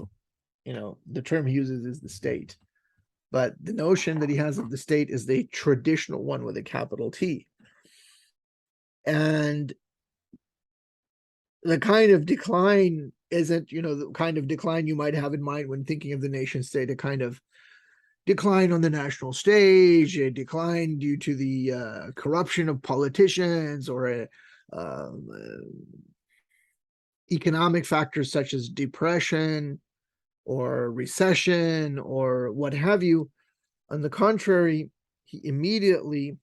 the term he uses is the state. But the notion that he has of the state is the traditional one with a capital T. And the kind of decline isn't, the kind of decline you might have in mind when thinking of the nation state, a kind of decline on the national stage, a decline due to the corruption of politicians, or economic factors such as depression or recession or what have you. On the contrary, he immediately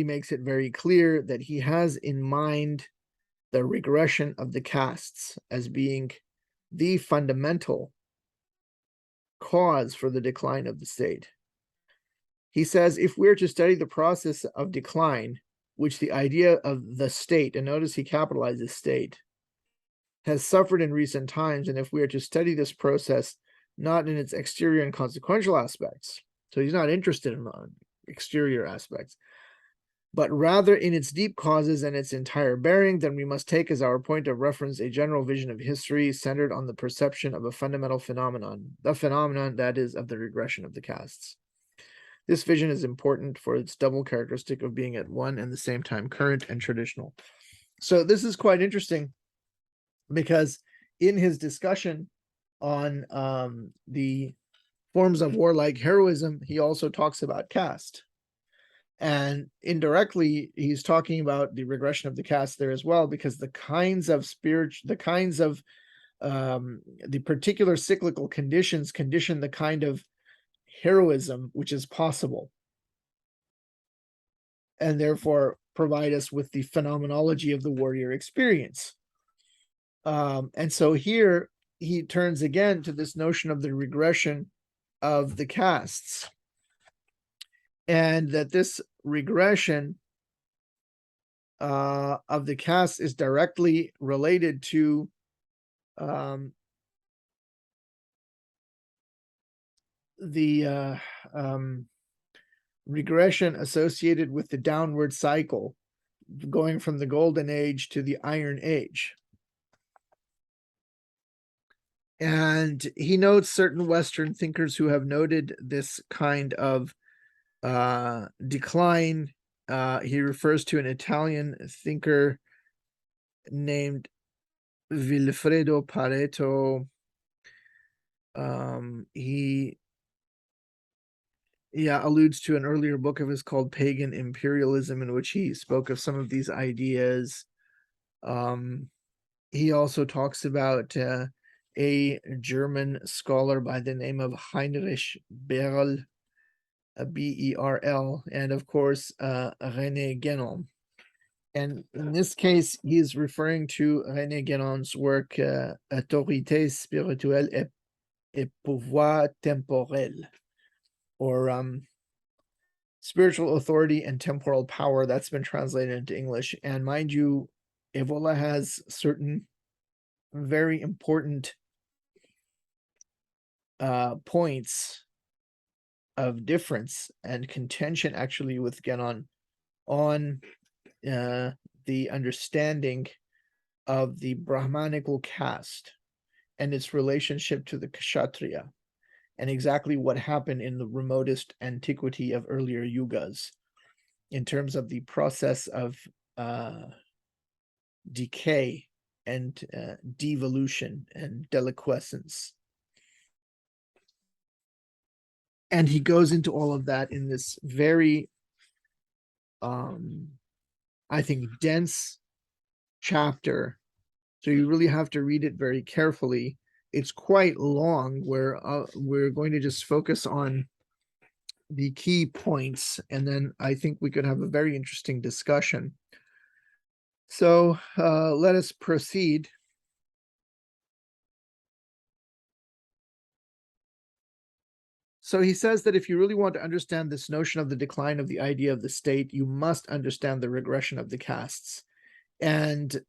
makes it very clear that he has in mind the regression of the castes as being the fundamental cause for the decline of the state. He says, if we're to study the process of decline, which the idea of the state, and notice he capitalizes state, has suffered in recent times, and if we are to study this process not in its exterior and consequential aspects, so he's not interested in exterior aspects, but rather in its deep causes and its entire bearing, then we must take as our point of reference a general vision of history centered on the perception of a fundamental phenomenon, the phenomenon that is of the regression of the castes. This vision is important for its double characteristic of being at one and the same time current and traditional. So this is quite interesting, because in his discussion on the forms of warlike heroism, he also talks about caste. And indirectly, he's talking about the regression of the caste there as well, because the particular cyclical conditions condition the kind of heroism which is possible, and therefore provide us with the phenomenology of the warrior experience. And so here he turns again to this notion of the regression of the castes, and that this regression of the caste is directly related to the regression associated with the downward cycle going from the golden age to the iron age. And he notes certain Western thinkers who have noted this kind of decline. He refers to an Italian thinker named Vilfredo Pareto. He alludes to an earlier book of his called Pagan Imperialism, in which he spoke of some of these ideas. He also talks about a German scholar by the name of Heinrich Brill, Berl, and of course René Guénon. And in this case, he is referring to René Guénon's work, Autorité spirituelle et pouvoir temporel, or spiritual authority and temporal power. That's been translated into English. And mind you, Evola has certain very important points of difference and contention actually with Guénon on the understanding of the Brahmanical caste and its relationship to the Kshatriya, and exactly what happened in the remotest antiquity of earlier yugas in terms of the process of decay and devolution and deliquescence. And he goes into all of that in this very, I think, dense chapter. So you really have to read it very carefully. It's quite long, where we're going to just focus on the key points, and then I think we could have a very interesting discussion. So let us proceed. So he says that if you really want to understand this notion of the decline of the idea of the state, you must understand the regression of the castes. And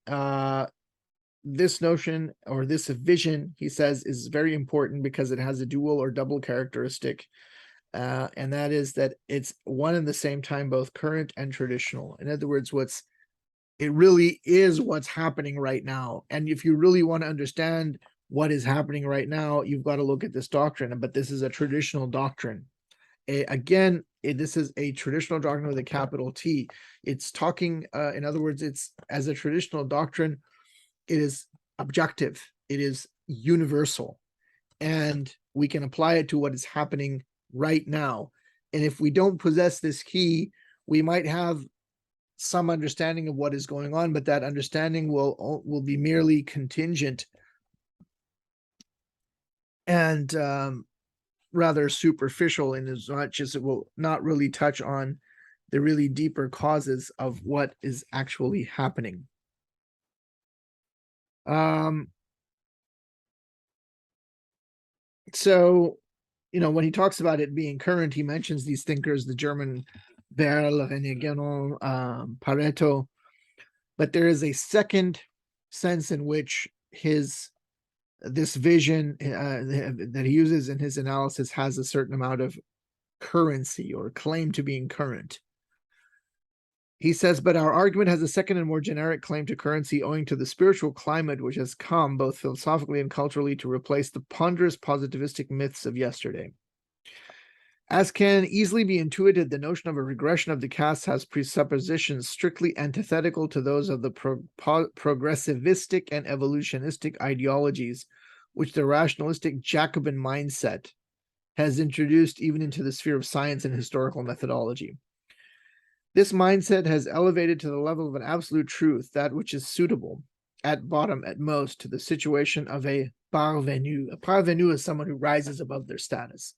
this notion, or this vision, he says, is very important because it has a dual or double characteristic. And that is that it's one and the same time both current and traditional. In other words, it really is what's happening right now. And if you really want to understand what is happening right now, you've got to look at this doctrine. But this is a traditional doctrine. This is a traditional doctrine with a capital T. It's talking, in other words, it's as a traditional doctrine, it is objective, it is universal, and we can apply it to what is happening right now. And if we don't possess this key, we might have some understanding of what is going on, but that understanding will be merely contingent and rather superficial, in as much as it will not really touch on the really deeper causes of what is actually happening. So, when he talks about it being current, he mentions these thinkers, the German Brill, René Guénon, Pareto, but there is a second sense in which this vision that he uses in his analysis has a certain amount of currency or claim to being current. He says, but our argument has a second and more generic claim to currency owing to the spiritual climate which has come, both philosophically and culturally, to replace the ponderous positivistic myths of yesterday. As can easily be intuited, the notion of a regression of the castes has presuppositions strictly antithetical to those of the progressivistic and evolutionistic ideologies which the rationalistic Jacobin mindset has introduced even into the sphere of science and historical methodology. This mindset has elevated to the level of an absolute truth that which is suitable, at bottom at most, to the situation of a parvenu. A parvenu is someone who rises above their status.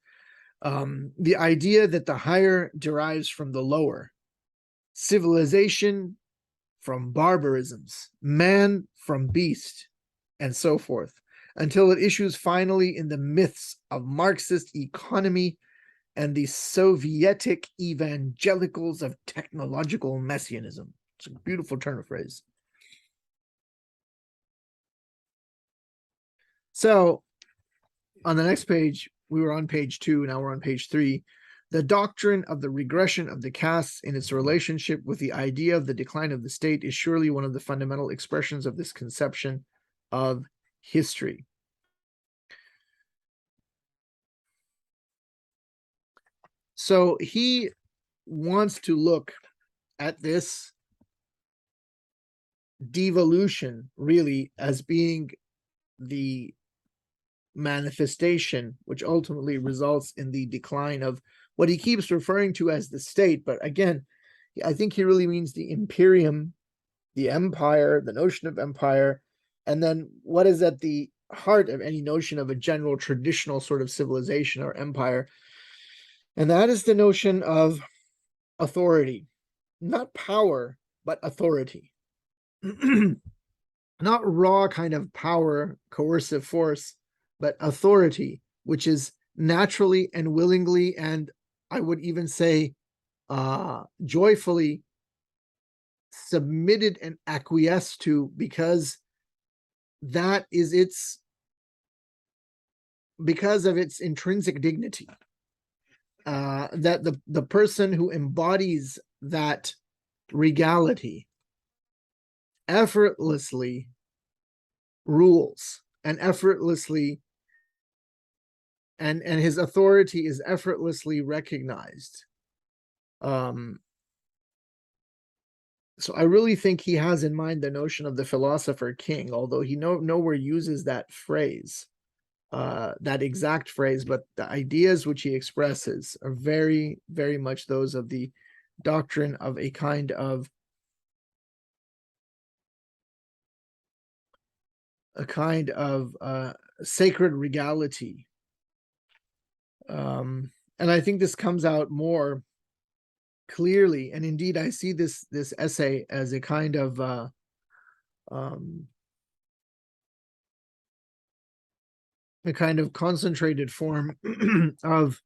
The idea that the higher derives from the lower, civilization from barbarisms, man from beast, and so forth, until it issues finally in the myths of Marxist economy and the Sovietic evangelicals of technological messianism. It's a beautiful turn of phrase. So on the next page, we were on page 2, now we're on page 3. The doctrine of the regression of the castes in its relationship with the idea of the decline of the state is surely one of the fundamental expressions of this conception of history. So he wants to look at this devolution really as being the manifestation which ultimately results in the decline of what he keeps referring to as the state. But again, I think he really means the imperium, the empire, the notion of empire, and then what is at the heart of any notion of a general traditional sort of civilization or empire. And that is the notion of authority, not power, but authority. Not raw kind of power, coercive force, but authority, which is naturally and willingly, and I would even say joyfully submitted and acquiesced to, because that is because of its intrinsic dignity. That the person who embodies that regality effortlessly rules and effortlessly, and his authority is effortlessly recognized. So I really think he has in mind the notion of the philosopher king, although he nowhere uses that phrase, that exact phrase, but the ideas which he expresses are very, very much those of the doctrine of a kind of sacred regality. And I think this comes out more clearly, and indeed I see this essay as a kind of concentrated form of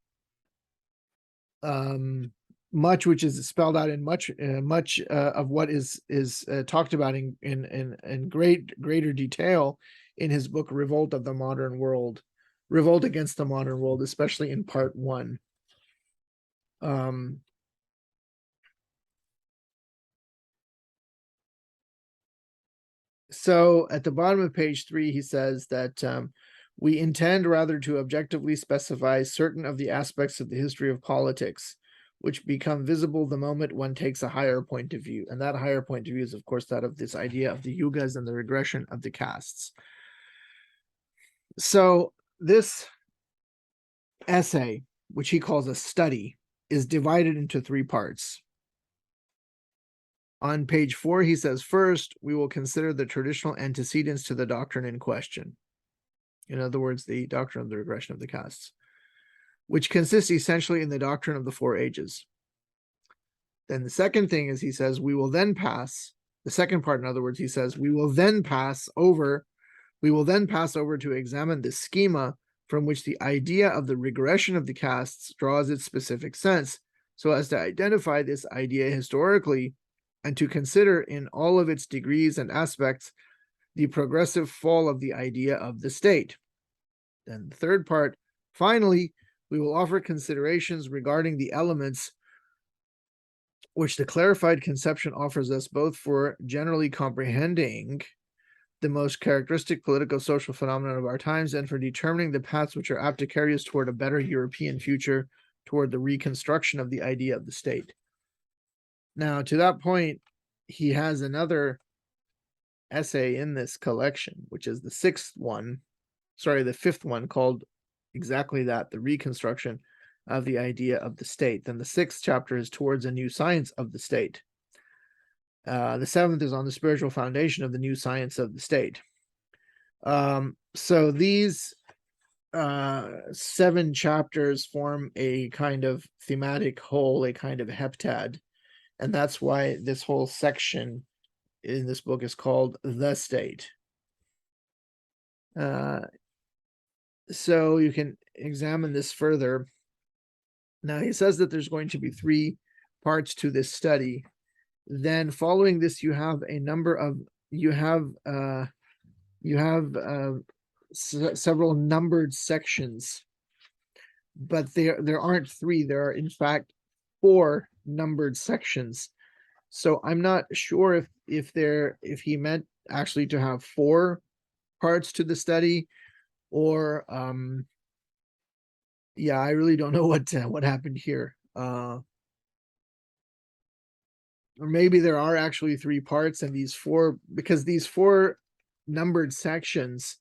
much which is spelled out in much of what is talked about in greater detail in his book Revolt of the Modern World, Revolt Against the Modern World, especially in part 1. So at the bottom of page 3, he says that we intend rather to objectively specify certain of the aspects of the history of politics, which become visible the moment one takes a higher point of view. And that higher point of view is, of course, that of this idea of the yugas and the regression of the castes. So this essay, which he calls a study, is divided into 3 parts. On page 4, he says, first, we will consider the traditional antecedents to the doctrine in question. In other words, the doctrine of the regression of the castes, which consists essentially in the doctrine of the 4 ages. Then the second thing is, he says, we will then pass, the second part, in other words, he says, we will then pass over to examine the schema from which the idea of the regression of the castes draws its specific sense, so as to identify this idea historically and to consider in all of its degrees and aspects the progressive fall of the idea of the state. Then the third part, finally, we will offer considerations regarding the elements which the clarified conception offers us, both for generally comprehending the most characteristic political-social phenomenon of our times and for determining the paths which are apt to carry us toward a better European future, toward the reconstruction of the idea of the state. Now, to that point, he has another essay in this collection, which is the 5th one, called exactly that, the reconstruction of the idea of the state. Then the 6th chapter is towards a new science of the state. The 7th is on the spiritual foundation of the new science of the state. So these 7 chapters form a kind of thematic whole, a kind of heptad. And that's why this whole section in this book is called The State. So you can examine this further. Now, he says that there's going to be 3 parts to this study. Then following this, you have a number of, several numbered sections, but there aren't 3. There are, in fact, 4 numbered sections. So I'm not sure if he meant actually to have 4 parts to the study, or yeah, I really don't know what happened here. Or maybe there are actually 3 parts, and these 4, because these 4 numbered sections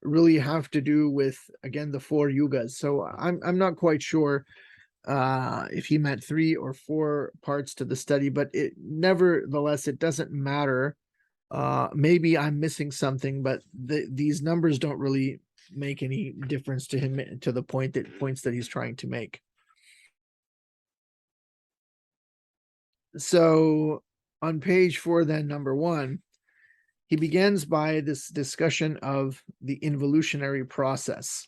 really have to do with, again, the 4 yugas. So I'm not quite sure if he meant 3 or 4 parts to the study, but nevertheless, it doesn't matter. Maybe I'm missing something, but these numbers don't really make any difference to him, to the points that he's trying to make. So on page 4, then number 1, he begins by this discussion of the involutionary process.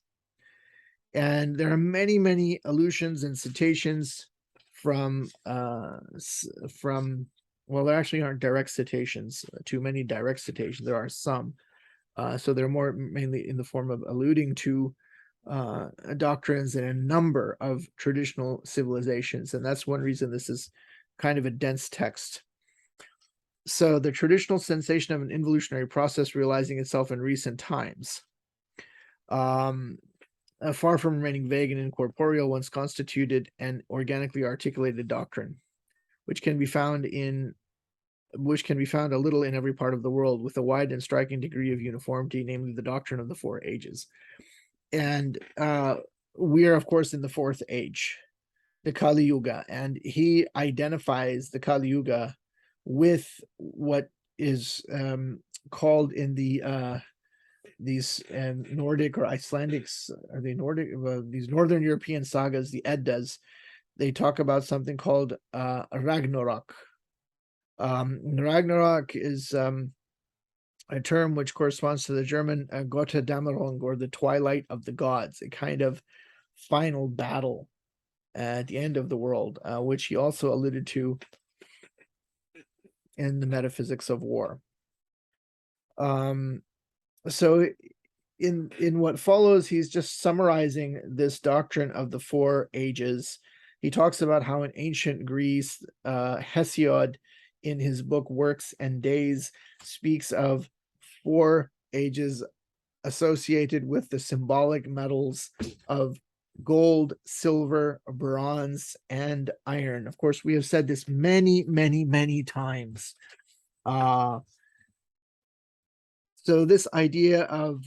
And there are many, many allusions and citations from, well, there actually aren't direct citations, too many direct citations. There are some. So they're more mainly in the form of alluding to doctrines in a number of traditional civilizations. And that's one reason this is kind of a dense text. So the traditional sensation of an involutionary process realizing itself in recent times. Far from remaining vague and incorporeal, once constituted and organically articulated doctrine, which can be found a little in every part of the world, with a wide and striking degree of uniformity, namely the doctrine of the 4 ages. And we are, of course, in the 4th age, the Kali Yuga, and he identifies the Kali Yuga with what is called in the these Nordic or Icelandic, or the Nordic, these Northern European sagas, the Eddas. They talk about something called Ragnarok. Ragnarok is a term which corresponds to the German Götterdämmerung, or the twilight of the gods, a kind of final battle at the end of the world, which he also alluded to in the Metaphysics of War. So in what follows, he's just summarizing this doctrine of the 4 ages. He talks about how in ancient Greece, Hesiod, in his book Works and Days, speaks of 4 ages associated with the symbolic metals of gold, silver, bronze, and iron. Of course, we have said this many, many, many times. So this idea of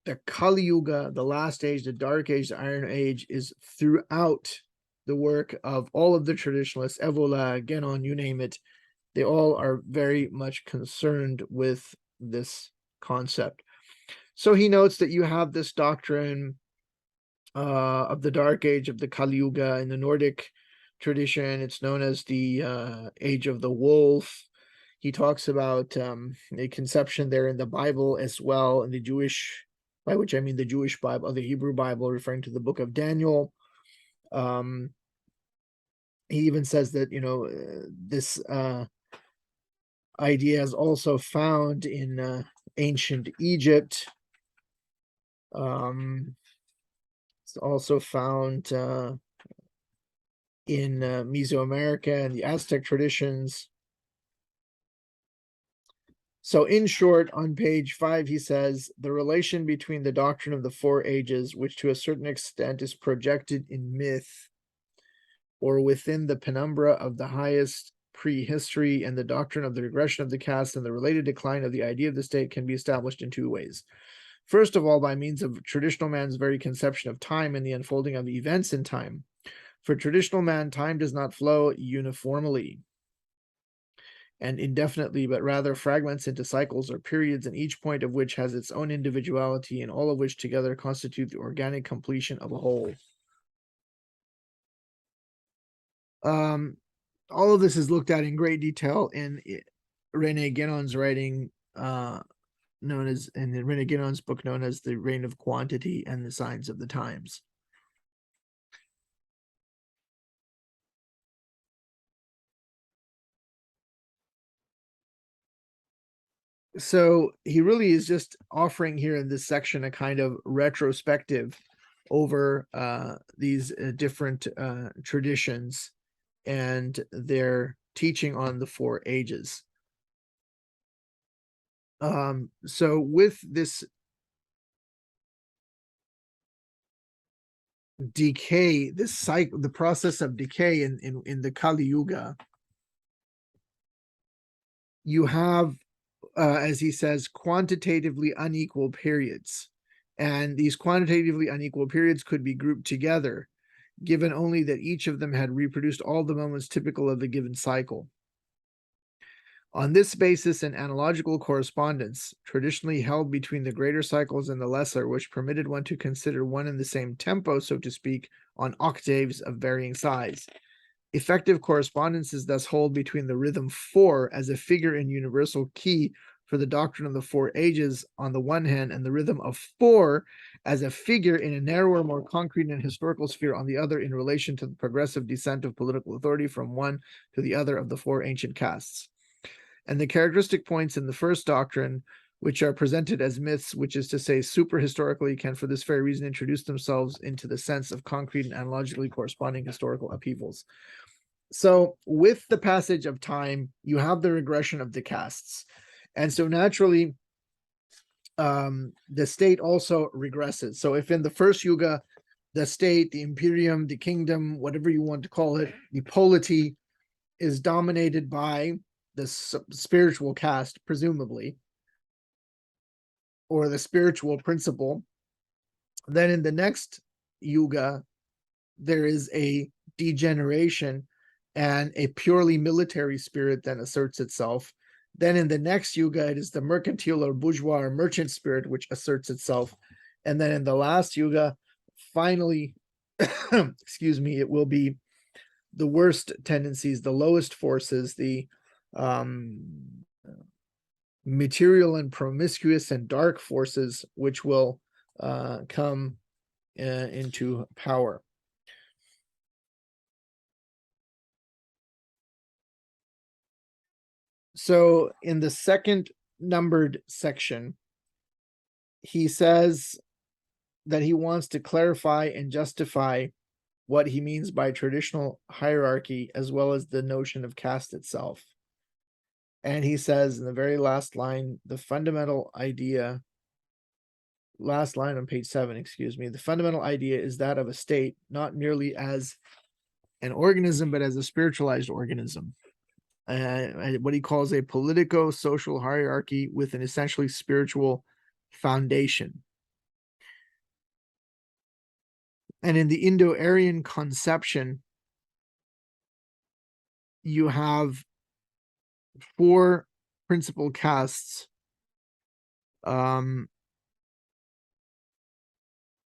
the Kali Yuga, the last age, the dark age, the iron age, is throughout the work of all of the traditionalists, Evola, Genon, you name it. They all are very much concerned with this concept. So he notes that you have this doctrine of the dark age of the Kali Yuga in the Nordic tradition. It's known as the age of the wolf. He talks about a conception there in the Bible as well, in the Jewish, by which I mean the Jewish Bible, the Hebrew Bible, referring to the book of Daniel. He even says that, this idea is also found in ancient Egypt. It's also found in Mesoamerica and the Aztec traditions. So in short, on page 5, he says, the relation between the doctrine of the 4 ages, which to a certain extent is projected in myth, or within the penumbra of the highest prehistory, and the doctrine of the regression of the caste and the related decline of the idea of the state, can be established in 2 ways. First of all, by means of traditional man's very conception of time and the unfolding of events in time. For traditional man, time does not flow uniformly and indefinitely, but rather fragments into cycles or periods, and each point of which has its own individuality, and all of which together constitute the organic completion of a whole. All of this is looked at in great detail in René Guénon's writing, known as, in René Guénon's book known as The Reign of Quantity and the Signs of the Times. So he really is just offering here in this section a kind of retrospective over these different traditions and their teaching on the 4 ages. So with this decay, this cycle, the process of decay in the Kali Yuga, you have, as he says, quantitatively unequal periods. And these quantitatively unequal periods could be grouped together, given only that each of them had reproduced all the moments typical of the given cycle. On this basis, an analogical correspondence, traditionally held between the greater cycles and the lesser, which permitted one to consider one and the same tempo, so to speak, on octaves of varying size, Effective correspondences thus hold between the rhythm 4 as a figure and universal key for the doctrine of the 4 ages on the one hand, and the rhythm of 4 as a figure in a narrower, more concrete and historical sphere on the other, in relation to the progressive descent of political authority from one to the other of the 4 ancient castes. And the characteristic points in the first doctrine, which are presented as myths, which is to say superhistorically, can for this very reason introduce themselves into the sense of concrete and analogically corresponding historical upheavals. So with the passage of time, you have the regression of the castes. And so naturally, the state also regresses. So if in the first Yuga, the state, the imperium, the kingdom, whatever you want to call it, the polity is dominated by the spiritual caste, presumably, or the spiritual principle, then in the next Yuga, there is a degeneration and a purely military spirit then asserts itself. Then in the next Yuga, it is the mercantile or bourgeois or merchant spirit which asserts itself. And then in the last Yuga, finally, excuse me, it will be the worst tendencies, the lowest forces, the material and promiscuous and dark forces, which will come into power. So in the second numbered section, he says that he wants to clarify and justify what he means by traditional hierarchy, as well as the notion of caste itself. And he says in the very last line, the fundamental idea, last line on page 7, excuse me, the fundamental idea is that of a state, not merely as an organism, but as a spiritualized organism. What he calls a politico-social hierarchy with an essentially spiritual foundation. And in the Indo-Aryan conception, you have 4 principal castes. The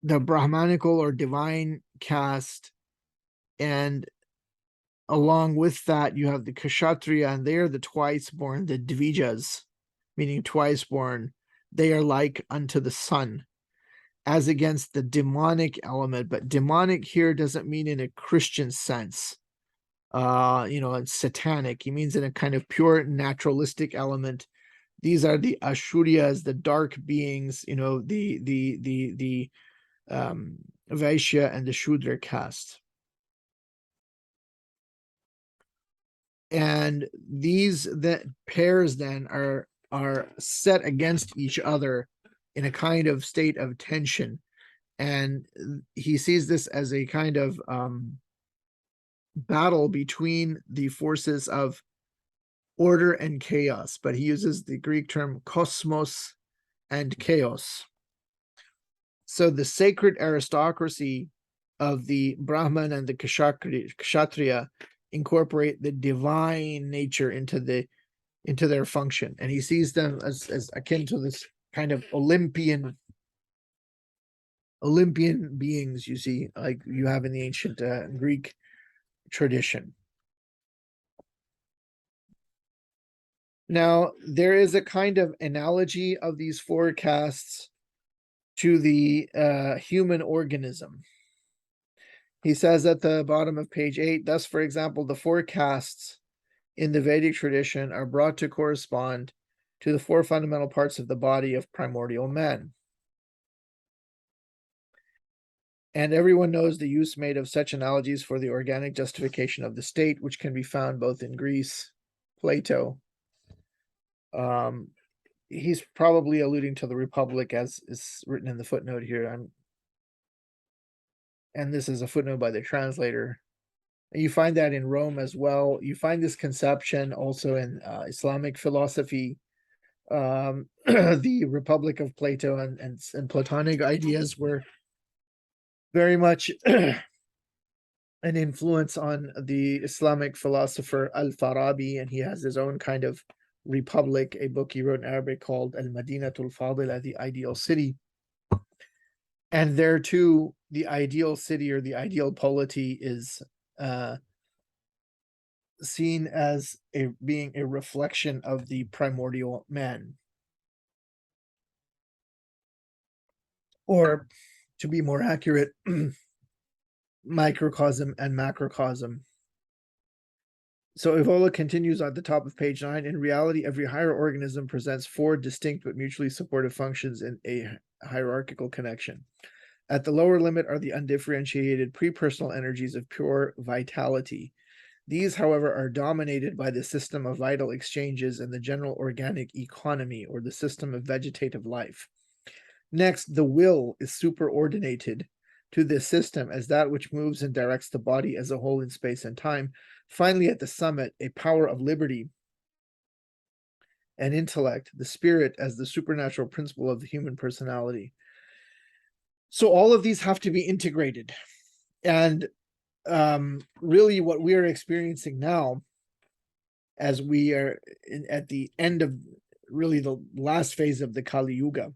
Brahmanical or divine caste, and along with that, you have the Kshatriya, and they are the twice born, the Dvijas, meaning twice born. They are like unto the sun, as against the demonic element. But demonic here doesn't mean in a Christian sense. It's satanic. He means in a kind of pure naturalistic element. These are the Ashuryas, the dark beings, the Vaishya and the Shudra caste. And these pairs then are set against each other in a kind of state of tension. And he sees this as a kind of battle between the forces of order and chaos, but he uses the Greek term kosmos and chaos. So the sacred aristocracy of the Brahman and the Kshatriya incorporate the divine nature into their function, and he sees them as akin to this kind of Olympian beings, you see, like you have in the ancient Greek tradition. Now, there is a kind of analogy of these 4 castes to the human organism. He says at the bottom of page 8, thus, for example, the 4 castes in the Vedic tradition are brought to correspond to the 4 fundamental parts of the body of primordial men. And everyone knows the use made of such analogies for the organic justification of the state, which can be found both in Greece, Plato. He's probably alluding to the Republic, as is written in the footnote here. And this is a footnote by the translator. And you find that in Rome as well. You find this conception also in Islamic philosophy. The Republic of Plato and Platonic ideas were very much an influence on the Islamic philosopher Al-Farabi, and he has his own kind of Republic, a book he wrote in Arabic called Al-Madinatul Fadila, the ideal city. And there too, the ideal city or the ideal polity is seen as being a reflection of the primordial man. Or, to be more accurate, microcosm and macrocosm. So Evola continues at the top of page 9. In reality, every higher organism presents 4 distinct but mutually supportive functions in a hierarchical connection. At the lower limit are the undifferentiated prepersonal energies of pure vitality. These, however, are dominated by the system of vital exchanges and the general organic economy, or the system of vegetative life. Next, the will is superordinated to this system as that which moves and directs the body as a whole in space and time. Finally, at the summit, a power of liberty and intellect, the spirit as the supernatural principle of the human personality. So all of these have to be integrated. And really what we are experiencing now, as we are at the end of really the last phase of the Kali Yuga,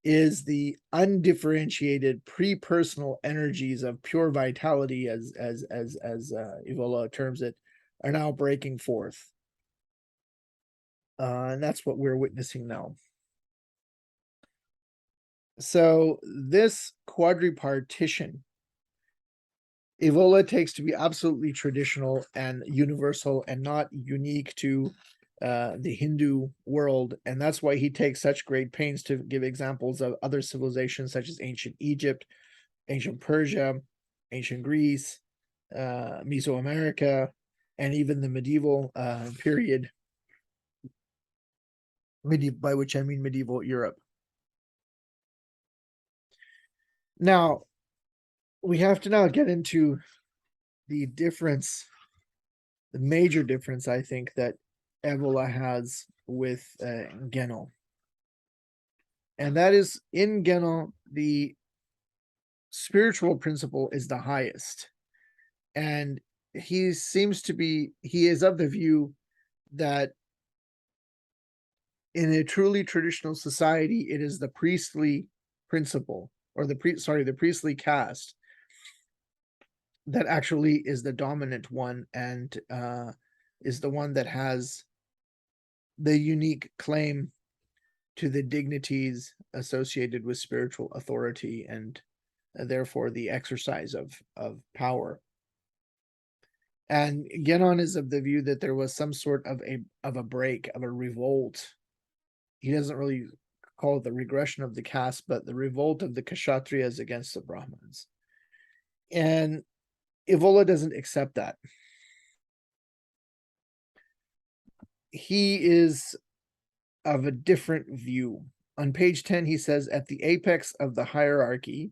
is the undifferentiated pre-personal energies of pure vitality, as Evola terms it, are now breaking forth. And that's what we're witnessing now. So this quadripartition, Evola takes to be absolutely traditional and universal and not unique to the Hindu world. And that's why he takes such great pains to give examples of other civilizations such as ancient Egypt, ancient Persia, ancient Greece, Mesoamerica, and even the medieval period, by which I mean medieval Europe. Now, we have to now get into the difference, the major difference, I think, that Evola has with Geno. And that is, in Geno, the spiritual principle is the highest. And he is of the view that in a truly traditional society, it is the priestly principle, or the priestly caste, that actually is the dominant one, and is the one that has the unique claim to the dignities associated with spiritual authority, and therefore the exercise of power. And Genon is of the view that there was some sort of a break, of a revolt. He doesn't really call it the regression of the caste, but the revolt of the Kshatriyas against the Brahmins. And Evola doesn't accept that. He is of a different view. On page 10, he says, at the apex of the hierarchy,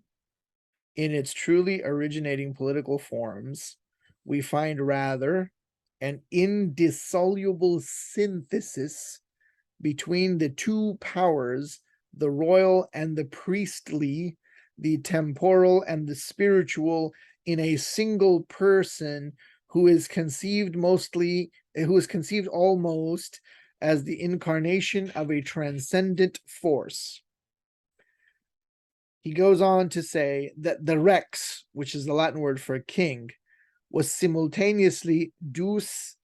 in its truly originating political forms, we find rather an indissoluble synthesis between the two powers, the royal and the priestly, the temporal and the spiritual, in a single person who is conceived almost as the incarnation of a transcendent force. He goes on to say that the rex, which is the Latin word for king, was simultaneously deus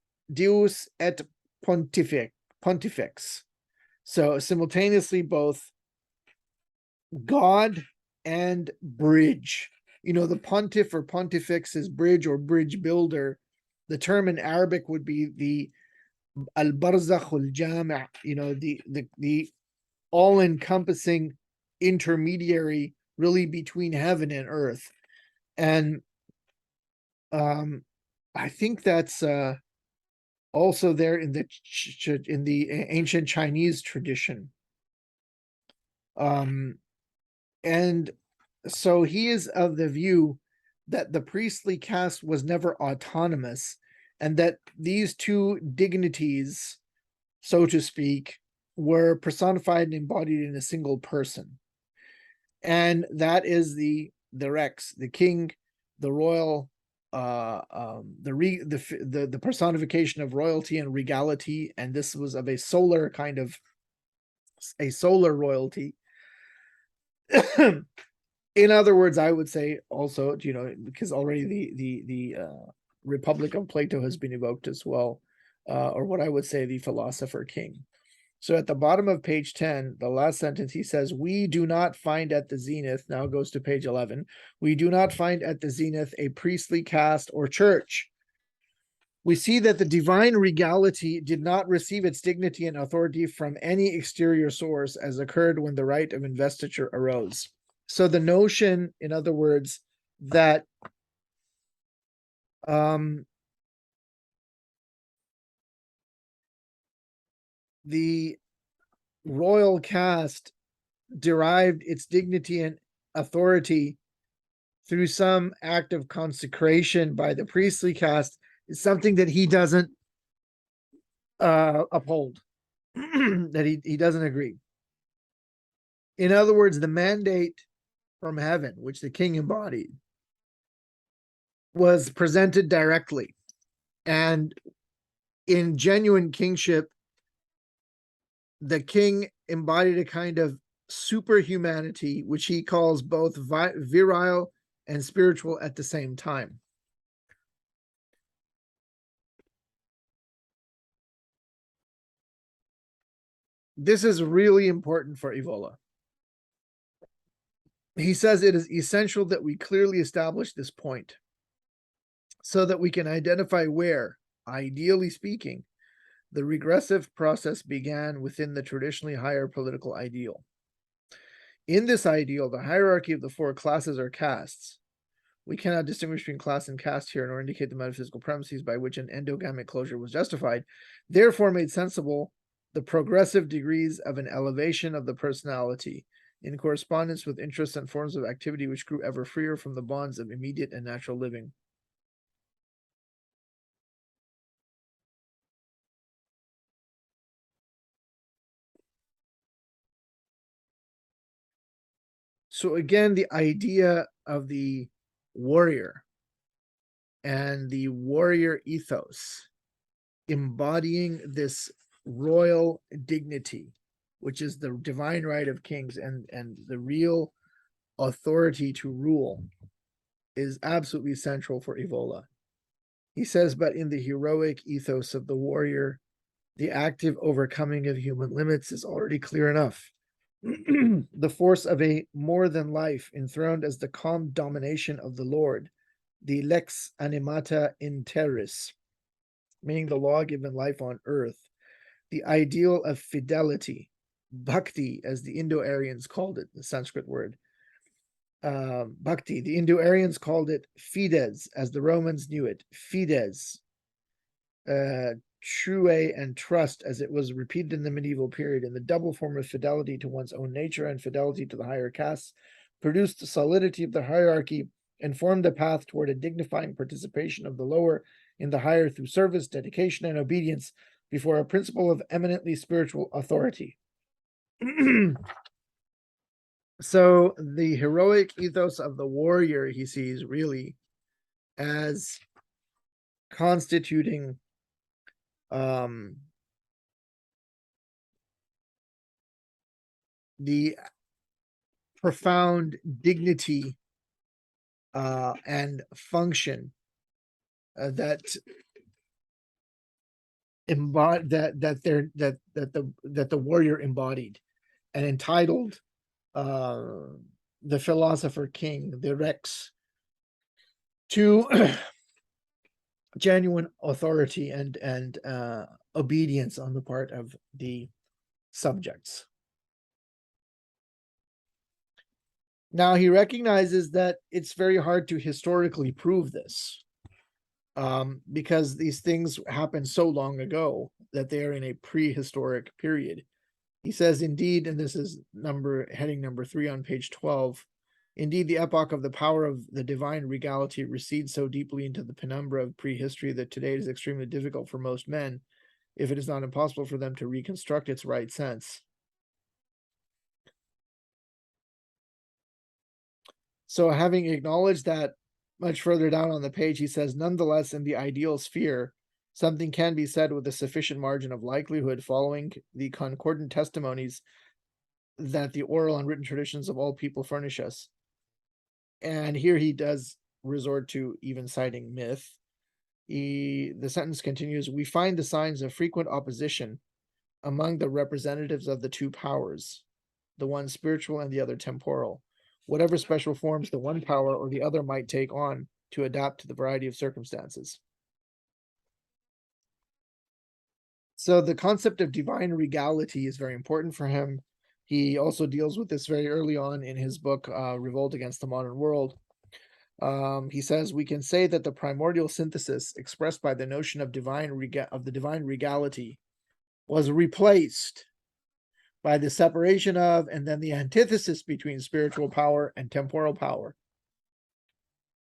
et pontifex. So simultaneously both God and bridge. You know, the pontiff or pontifex is bridge or bridge builder. The term in Arabic would be the al-barzakh al-jami', you know, the all-encompassing intermediary, really, between heaven and earth. And I think that's also there in the ancient Chinese tradition. And so he is of the view that the priestly caste was never autonomous, and that these two dignities, so to speak, were personified and embodied in a single person. And that is the rex, the king, the royal, the personification of royalty and regality. And this was of a solar royalty. In other words, I would say also, you know, because already the Republic of Plato has been evoked as well, or what I would say the philosopher king. So at the bottom of page 10, the last sentence, he says, we do not find at the zenith, now goes to page 11, we do not find at the zenith a priestly caste or church. We see that the divine regality did not receive its dignity and authority from any exterior source, as occurred when the right of investiture arose. So the notion, in other words, that the royal caste derived its dignity and authority through some act of consecration by the priestly caste is something that he doesn't uphold, that he doesn't agree. In other words, the mandate from heaven, which the king embodied, was presented directly. And in genuine kingship, the king embodied a kind of superhumanity, which he calls both virile and spiritual at the same time. This is really important for Evola. He says it is essential that we clearly establish this point so that we can identify where, ideally speaking, the regressive process began within the traditionally higher political ideal. In this ideal, the hierarchy of the four classes or castes, we cannot distinguish between class and caste here nor indicate the metaphysical premises by which an endogamic closure was justified, therefore made sensible the progressive degrees of an elevation of the personality in correspondence with interests and forms of activity which grew ever freer from the bonds of immediate and natural living. So again, the idea of the warrior and the warrior ethos embodying this royal dignity, which is the divine right of kings and the real authority to rule, is absolutely central for Evola. He says, but in the heroic ethos of the warrior, the active overcoming of human limits is already clear enough. The force of a more than life enthroned as the calm domination of the Lord, the lex animata in terris, meaning the law given life on earth, the ideal of fidelity, bhakti, as the Indo-Aryans called it, the Sanskrit word. Bhakti, the Indo-Aryans called it fides, as the Romans knew it, fides, true and trust, as it was repeated in the medieval period, in the double form of fidelity to one's own nature and fidelity to the higher castes, produced the solidity of the hierarchy and formed a path toward a dignifying participation of the lower in the higher through service, dedication, and obedience before a principle of eminently spiritual authority. So the heroic ethos of the warrior he sees really as constituting the profound dignity and function that the warrior embodied, and entitled the philosopher king, the Rex, to genuine authority and obedience on the part of the subjects. Now, he recognizes that it's very hard to historically prove this, because these things happened so long ago that they are in a prehistoric period. He says, indeed, and this is heading number 3 on page 12, indeed, the epoch of the power of the divine regality recedes so deeply into the penumbra of prehistory that today it is extremely difficult for most men, if it is not impossible for them, to reconstruct its right sense. So having acknowledged that, much further down on the page, he says, nonetheless, in the ideal sphere, something can be said with a sufficient margin of likelihood following the concordant testimonies that the oral and written traditions of all people furnish us. And here he does resort to even citing myth. The sentence continues, we find the signs of frequent opposition among the representatives of the two powers, the one spiritual and the other temporal, whatever special forms the one power or the other might take on to adapt to the variety of circumstances. So the concept of divine regality is very important for him. He also deals with this very early on in his book, Revolt Against the Modern World. He says, we can say that the primordial synthesis expressed by the notion of the divine regality was replaced by the separation of and then the antithesis between spiritual power and temporal power.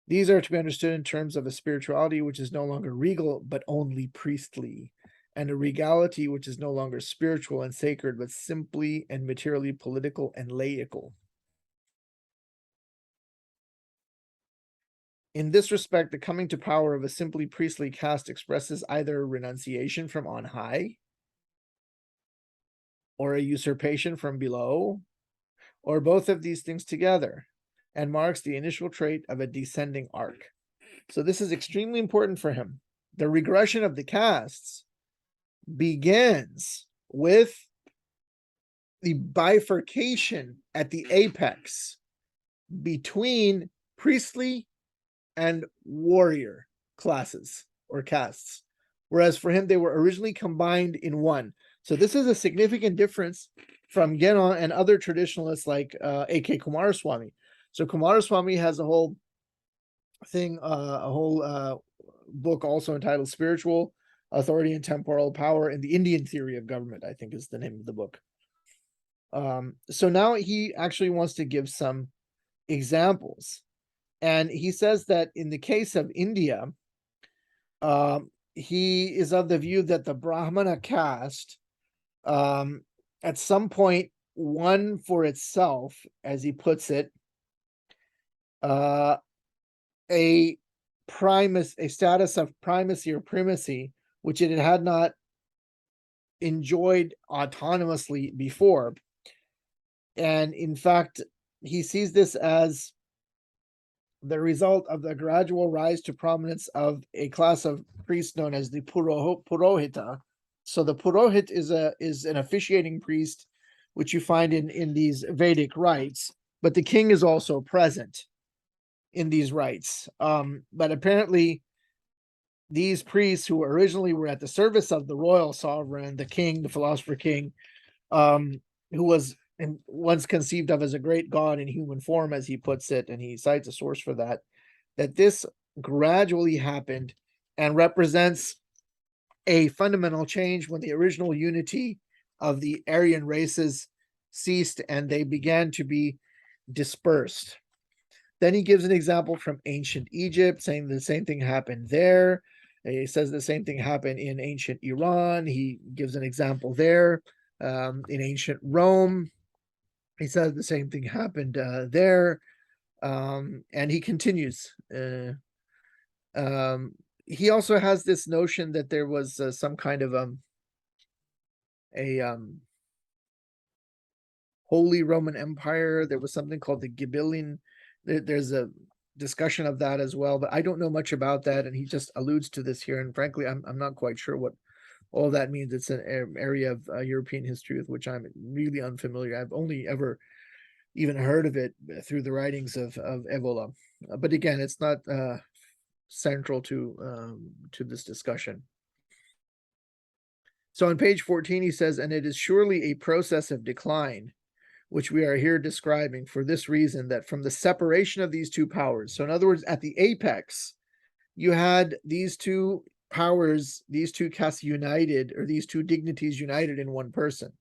These are to be understood in terms of a spirituality which is no longer regal but only priestly, and a regality which is no longer spiritual and sacred but simply and materially political and laical. In this respect, the coming to power of a simply priestly caste expresses either renunciation from on high, or a usurpation from below, or both of these things together, and marks the initial trait of a descending arc. So this is extremely important for him. The regression of the castes begins with the bifurcation at the apex between priestly and warrior classes or castes, whereas for him they were originally combined in one. So this is a significant difference from Genon and other traditionalists like A.K. Kumaraswamy. So Kumaraswamy has a whole thing, a whole book also entitled Spiritual Authority and Temporal Power in the Indian Theory of Government, I think is the name of the book. So now he actually wants to give some examples. And he says that in the case of India, he is of the view that the Brahmana caste, at some point, won for itself, as he puts it, a status of primacy or primacy, which it had not enjoyed autonomously before. And in fact, he sees this as the result of the gradual rise to prominence of a class of priests known as the Purohita. So the Purohit is an officiating priest, which you find in these Vedic rites, but the king is also present in these rites. But apparently, these priests who originally were at the service of the royal sovereign, the king, the philosopher king, who was once conceived of as a great god in human form, as he puts it, and he cites a source for that, that this gradually happened and represents a fundamental change when the original unity of the Aryan races ceased and they began to be dispersed. Then he gives an example from ancient Egypt, saying the same thing happened there. He says the same thing happened in ancient Iran. He gives an example there. In ancient Rome, he says the same thing happened there. And he continues. He also has this notion that there was some kind of Holy Roman Empire. There was something called the Ghibelline. There's a discussion of that as well, but I don't know much about that, and he just alludes to this here. And frankly, I'm not quite sure what all that means. It's an area of European history with which I'm really unfamiliar. I've only ever even heard of it through the writings of Evola, but again, it's not central to this discussion. So on page 14, he says, and it is surely a process of decline, which we are here describing for this reason, that from the separation of these two powers, so in other words, at the apex, you had these two powers, these two castes united, or these two dignities united in one person.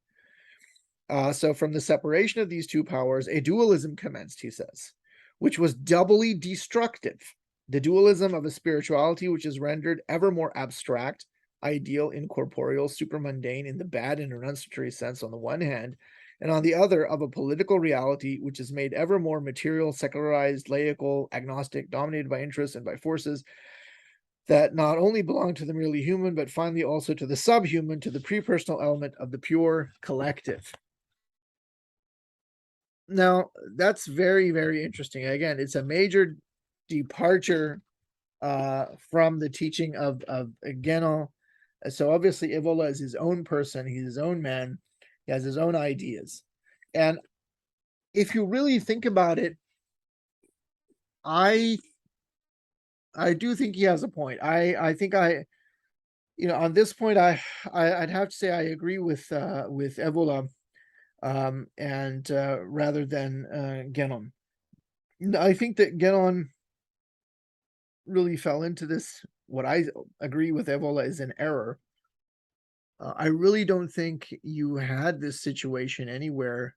So from the separation of these two powers, a dualism commenced, he says, which was doubly destructive. The dualism of a spirituality which is rendered ever more abstract, ideal, incorporeal, supramundane in the bad and renunciatory sense on the one hand, and on the other of a political reality which is made ever more material, secularized, laical, agnostic, dominated by interests and by forces that not only belong to the merely human, but finally also to the subhuman, to the pre-personal element of the pure collective. Now, that's very, very interesting. Again, it's a major departure from the teaching of Genon. So obviously Evola is his own person, he's his own man, he has his own ideas. And if you really think about it, I do think he has a point. I think on this point I'd have to say I agree with Evola, and rather than Genon. I think that Genon really fell into this. What I agree with Evola is an error. I really don't think you had this situation anywhere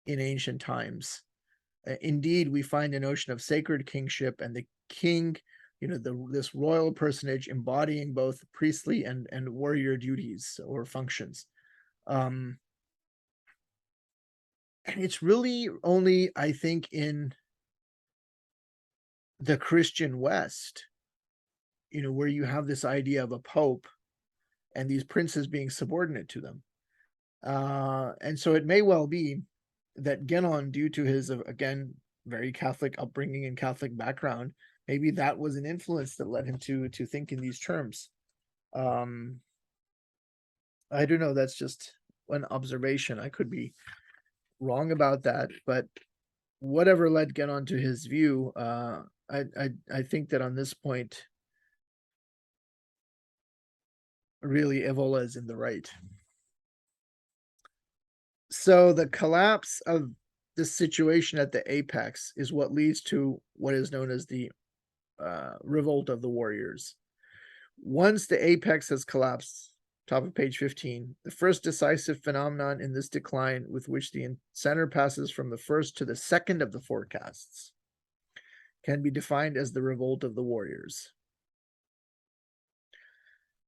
in ancient times. Indeed, we find a notion of sacred kingship and the king, this royal personage embodying both priestly and warrior duties or functions. And it's really only, I think, in the Christian West, where you have this idea of a pope and these princes being subordinate to them. And so it may well be that Genon, due to his, again, very Catholic upbringing and Catholic background, maybe that was an influence that led him to think in these terms. I don't know. That's just an observation. I could be wrong about that, but whatever led Genon to his view, I think that on this point, really Evola is in the right. So the collapse of this situation at the apex is what leads to what is known as the revolt of the warriors. Once the apex has collapsed, top of page 15, the first decisive phenomenon in this decline with which the center passes from the first to the second of the forecasts can be defined as the revolt of the warriors.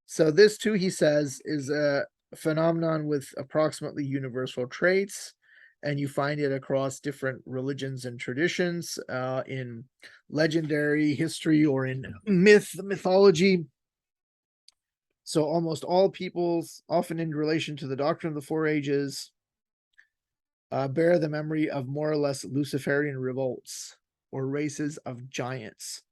So this too, he says, is a phenomenon with approximately universal traits, and you find it across different religions and traditions, in legendary history or in mythology. So almost all peoples, often in relation to the doctrine of the four ages, bear the memory of more or less Luciferian revolts or races of giants.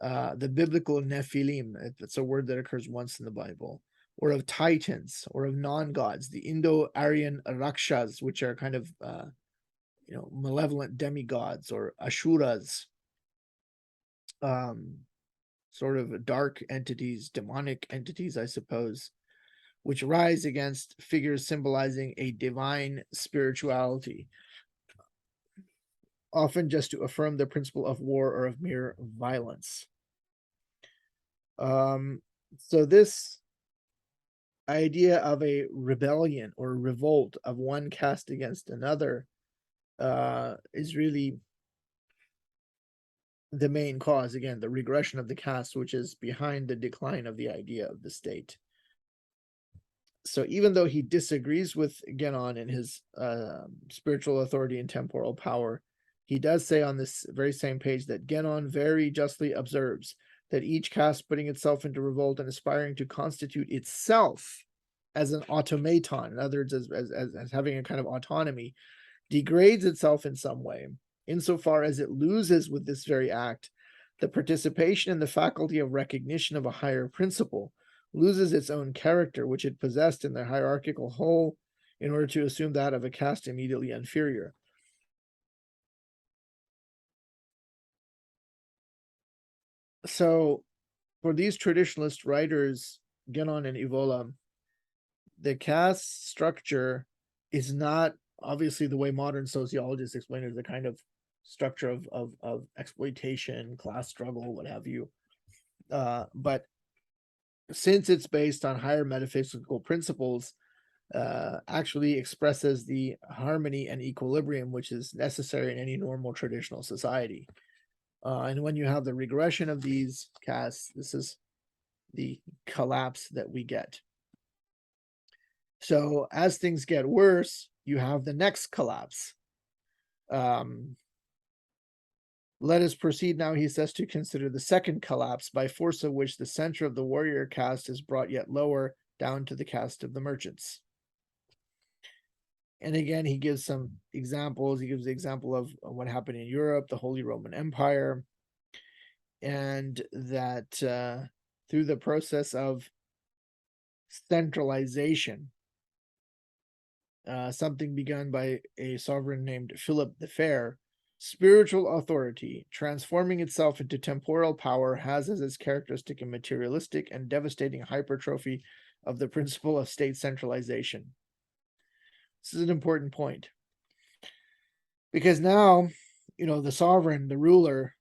The biblical Nephilim, that's a word that occurs once in the Bible, or of titans, or of non-gods, the Indo-Aryan Rakshas, which are kind of malevolent demigods, or Ashuras, sort of dark entities, demonic entities, I suppose, which rise against figures symbolizing a divine spirituality, often just to affirm the principle of war or of mere violence. So this idea of a rebellion or revolt of one caste against another is really the main cause, again, the regression of the caste, which is behind the decline of the idea of the state. So even though he disagrees with Genon in his spiritual authority and temporal power, he does say on this very same page that Genon very justly observes that each caste putting itself into revolt and aspiring to constitute itself as an automaton, in other words, as having a kind of autonomy, degrades itself in some way, insofar as it loses with this very act the participation in the faculty of recognition of a higher principle, loses its own character, which it possessed in the hierarchical whole, in order to assume that of a caste immediately inferior. So for these traditionalist writers, Genon and Evola, the caste structure is not obviously the way modern sociologists explain it, as a kind of structure of exploitation, class struggle, what have you. But since it's based on higher metaphysical principles, actually expresses the harmony and equilibrium which is necessary in any normal traditional society. And when you have the regression of these castes, this is the collapse that we get. So as things get worse, you have the next collapse. Let us proceed now, he says, to consider the second collapse, by force of which the center of the warrior caste is brought yet lower down to the caste of the merchants. And again, he gives some examples. He gives the example of what happened in Europe, the Holy Roman Empire. and that through the process of centralization, something begun by a sovereign named Philip the Fair, spiritual authority, transforming itself into temporal power, has as its characteristic a materialistic and devastating hypertrophy of the principle of state centralization. This is an important point, because now, the sovereign, the ruler,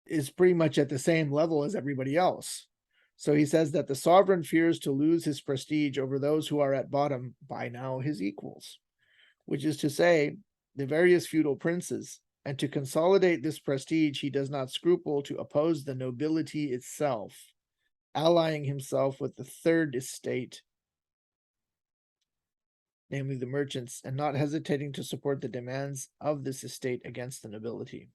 is pretty much at the same level as everybody else. So he says that the sovereign fears to lose his prestige over those who are at bottom, by now his equals, which is to say, the various feudal princes. And to consolidate this prestige, he does not scruple to oppose the nobility itself, allying himself with the third estate, namely the merchants, and not hesitating to support the demands of this estate against the nobility.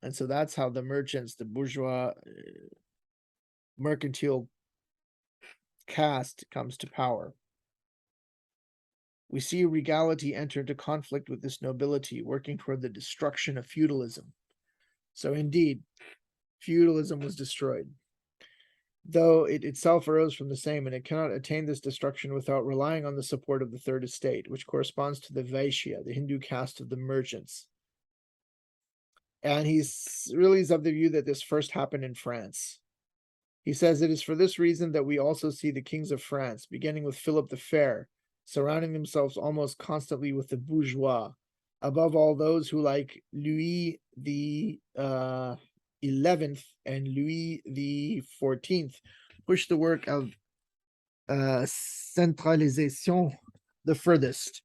And so that's how the merchants, the bourgeois, mercantile caste comes to power. We see regality enter into conflict with this nobility, working toward the destruction of feudalism. So indeed, feudalism was destroyed, though it itself arose from the same, and it cannot attain this destruction without relying on the support of the third estate, which corresponds to the Vaishya, the Hindu caste of the merchants. And he's really of the view that this first happened in France. He says it is for this reason that we also see the kings of France, beginning with Philip the Fair, surrounding themselves almost constantly with the bourgeois, above all those who, like Louis the 11th and Louis the 14th, push the work of centralisation the furthest.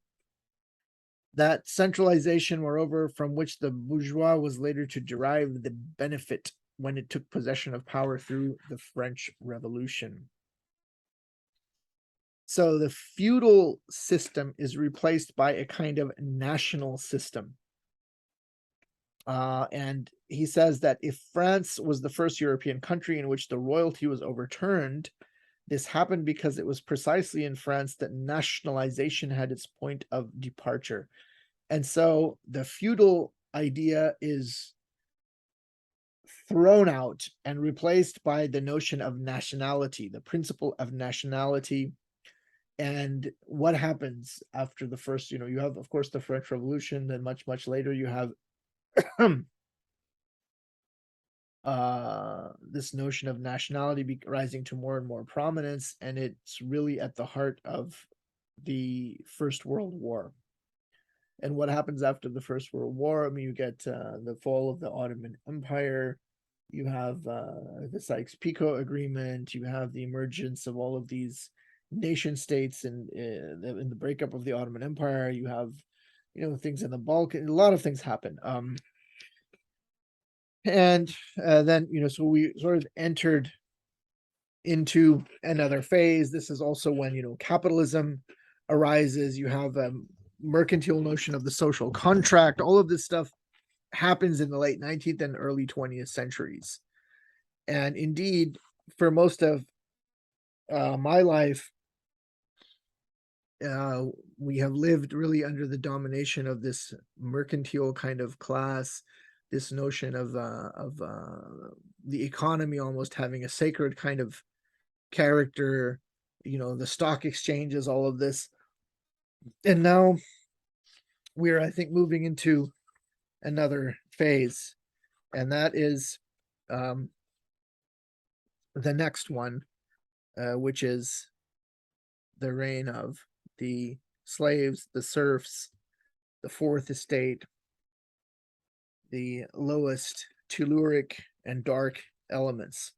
That centralization, moreover, from which the bourgeois was later to derive the benefit when it took possession of power through the French Revolution. So the feudal system is replaced by a kind of national system. And he says that if France was the first European country in which the royalty was overturned, this happened because it was precisely in France that nationalization had its point of departure. And so the feudal idea is thrown out and replaced by the notion of nationality, the principle of nationality. And what happens after the first, you have, of course, the French Revolution, then much, much later, you have this notion of nationality rising to more and more prominence, and it's really at the heart of the First World War. And what happens after the First World War? I mean, you get the fall of the Ottoman Empire, you have the Sykes-Picot Agreement, you have the emergence of all of these nation states in the breakup of the Ottoman Empire, you have, things in the Balkans, a lot of things happen. And then, so we sort of entered into another phase. This is also when, capitalism arises. You have a mercantile notion of the social contract. All of this stuff happens in the late 19th and early 20th centuries. And indeed, for most of my life, we have lived really under the domination of this mercantile kind of class, this notion of the economy almost having a sacred kind of character, the stock exchanges, all of this. And now we're, I think, moving into another phase, and that is the next one, which is the reign of the slaves, the serfs, the fourth estate, the lowest telluric and dark elements.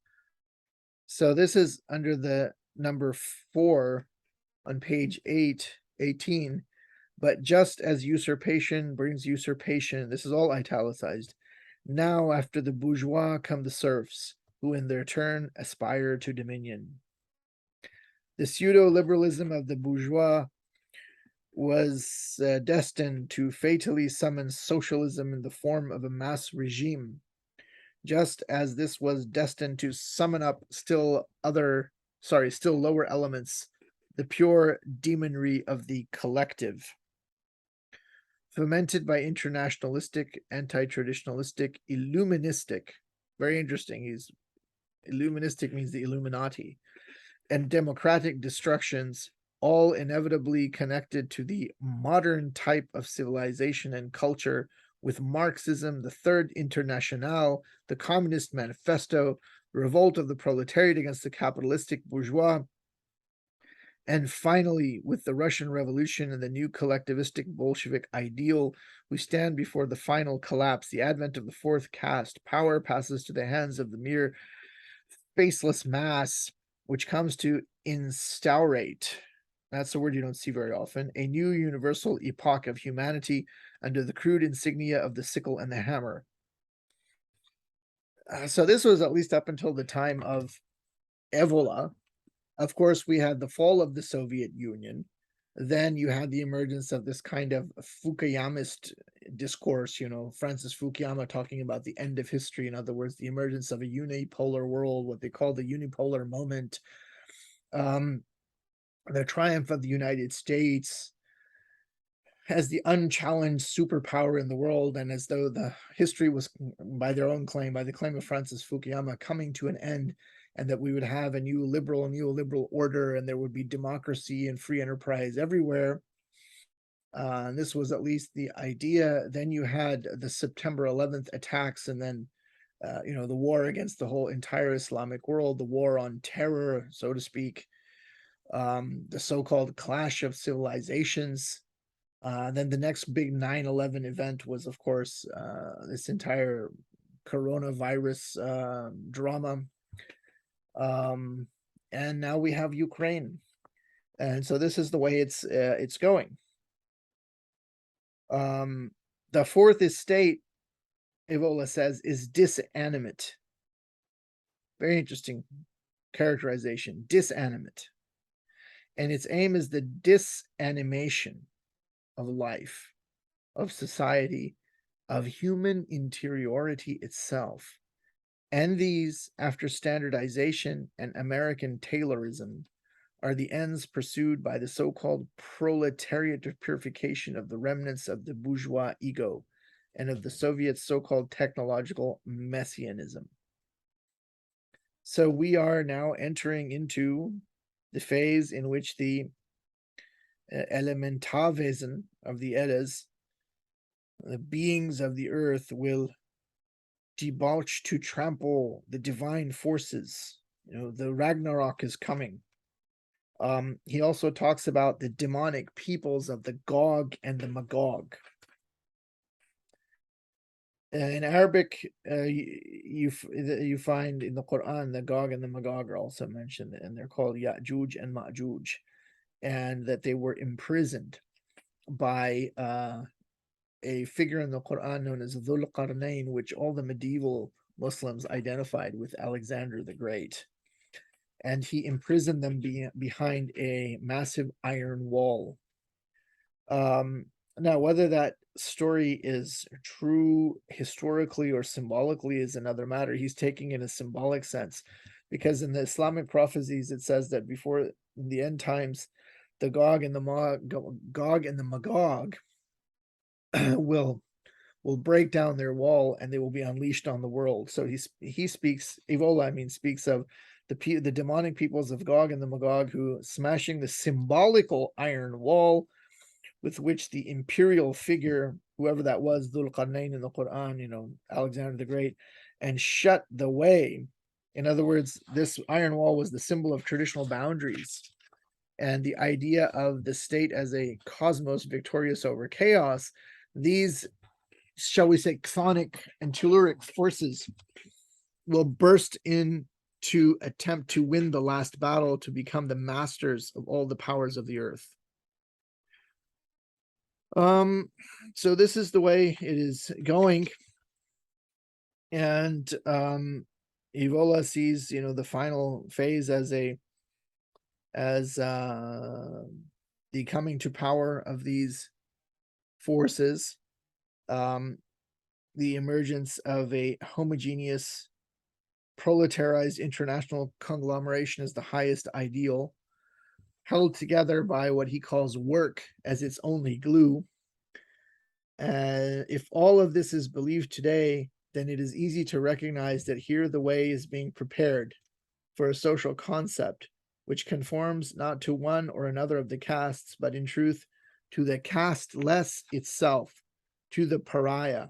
So this is under the number 4 on page 18. But just as usurpation brings usurpation, this is all italicized. Now after the bourgeois come the serfs, who in their turn aspire to dominion. The pseudo-liberalism of the bourgeois was destined to fatally summon socialism in the form of a mass regime, just as this was destined to summon up still lower elements, the pure demonry of the collective. Fomented by internationalistic, anti-traditionalistic, illuministic, Very interesting. He's Illuministic means the Illuminati, and democratic destructions, all inevitably connected to the modern type of civilization and culture, with Marxism, the Third Internationale, the Communist Manifesto, the revolt of the proletariat against the capitalistic bourgeois, and finally, with the Russian Revolution and the new collectivistic Bolshevik ideal, we stand before the final collapse, the advent of the fourth caste. Power passes to the hands of the mere faceless mass, which comes to instaurate, that's a word you don't see very often, a new universal epoch of humanity under the crude insignia of the sickle and the hammer. So this was at least up until the time of Evola. Of course, we had the fall of the Soviet Union. Then you had the emergence of this kind of Fukuyamist discourse, Francis Fukuyama talking about the end of history. In other words, the emergence of a unipolar world, what they call the unipolar moment, the triumph of the United States as the unchallenged superpower in the world, and as though the history was, by their own claim, by the claim of Francis Fukuyama, coming to an end, and that we would have a neoliberal order, and there would be democracy and free enterprise everywhere. This was at least the idea. Then you had the September 11th attacks, and then the war against the whole entire Islamic world, the war on terror, so to speak, the so-called clash of civilizations. Then the next big 9/11 event was, of course, this entire coronavirus drama. And now we have Ukraine. And so this is the way it's going. The fourth estate, Evola says, is disanimate. Very interesting characterization, disanimate. And its aim is the disanimation of life, of society, of human interiority itself. And these, after standardization and American Taylorism, are the ends pursued by the so-called proletariat purification of the remnants of the bourgeois ego and of the Soviet so-called technological messianism. So we are now entering into the phase in which the Elementarwesen of the Eddas, the beings of the earth, will debauch to trample the divine forces. The Ragnarok is coming. He also talks about the demonic peoples of the Gog and the Magog. In Arabic, you find in the Quran, the Gog and the Magog are also mentioned, and they're called Ya'juj and Ma'juj, and that they were imprisoned by a figure in the Quran known as Dhul Qarnayn, which all the medieval Muslims identified with Alexander the Great. And he imprisoned them behind a massive iron wall. Now, whether that story is true historically or symbolically is another matter. He's taking it in a symbolic sense, because in the Islamic prophecies, it says that before the end times, the Gog and the Magog will break down their wall, and they will be unleashed on the world. So he speaks, Evola, speaks of the demonic peoples of Gog and the Magog, who, smashing the symbolical iron wall with which the imperial figure, whoever that was, Dhul Qarnayn in the Quran, Alexander the Great, and shut the way. In other words, this iron wall was the symbol of traditional boundaries and the idea of the state as a cosmos victorious over chaos. These, shall we say, chthonic and telluric forces will burst in to attempt to win the last battle, to become the masters of all the powers of the earth. So this is the way it is going. And Evola sees, the final phase as the coming to power of these forces, the emergence of a homogeneous, proletarized international conglomeration as the highest ideal, held together by what he calls work as its only glue. If all of this is believed today, then it is easy to recognize that here the way is being prepared for a social concept which conforms not to one or another of the castes, but in truth to the caste-less itself, to the pariah,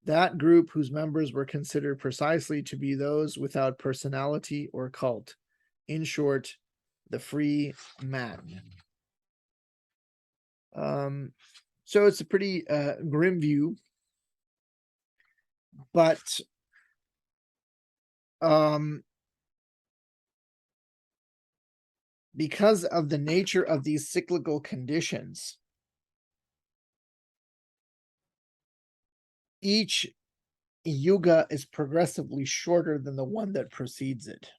that group whose members were considered precisely to be those without personality or cult. In short, the free man. So it's a pretty grim view, but because of the nature of these cyclical conditions, each yuga is progressively shorter than the one that precedes it.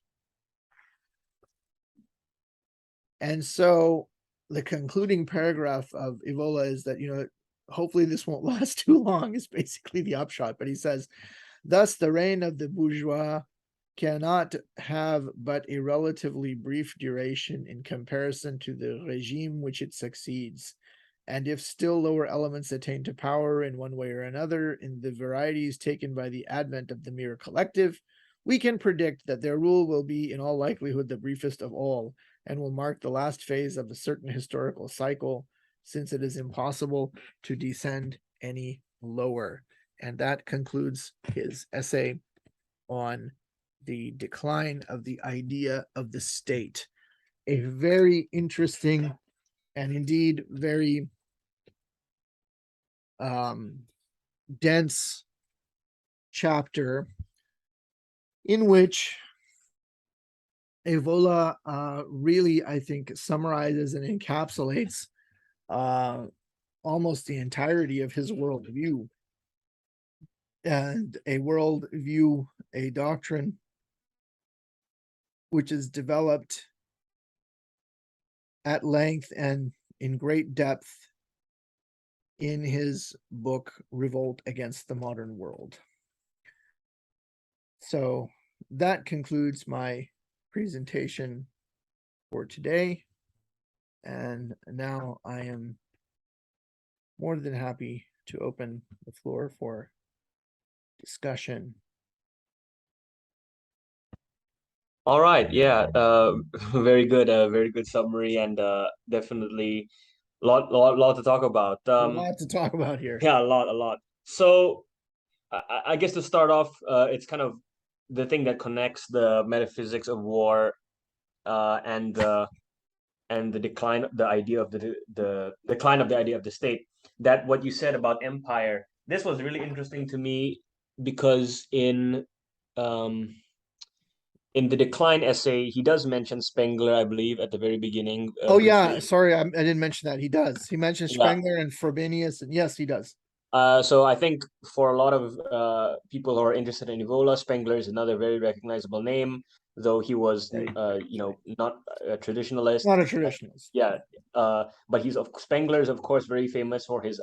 And so the concluding paragraph of Evola is that, hopefully this won't last too long, is basically the upshot. But he says, thus the reign of the bourgeois cannot have but a relatively brief duration in comparison to the regime which it succeeds. And if still lower elements attain to power in one way or another in the varieties taken by the advent of the mere collective, we can predict that their rule will be in all likelihood the briefest of all, and will mark the last phase of a certain historical cycle, since it is impossible to descend any lower. And that concludes his essay on the decline of the idea of the state. A very interesting and indeed very dense chapter in which Evola really, I think, summarizes and encapsulates almost the entirety of his worldview. And a worldview, a doctrine, which is developed at length and in great depth in his book, Revolt Against the Modern World. So that concludes my presentation for today. And now I am more than happy to open the floor for discussion. All right, yeah, very good summary, and definitely lot to talk about. A lot to talk about here. Yeah, a lot. So I guess to start off, it's kind of the thing that connects the metaphysics of war and the decline, the idea of the decline of the idea of the state. That what you said about empire, this was really interesting to me, because in the decline essay, he does mention Spengler, I believe, at the very beginning. Oh yeah, sorry, I didn't mention that. He does. He mentions Yeah. Spengler and Frobenius, and yes, he does. So I think for a lot of people who are interested in Evola, Spengler is another very recognizable name, though he was, not a traditionalist. Not a traditionalist. Yeah, but Spengler is of course very famous for his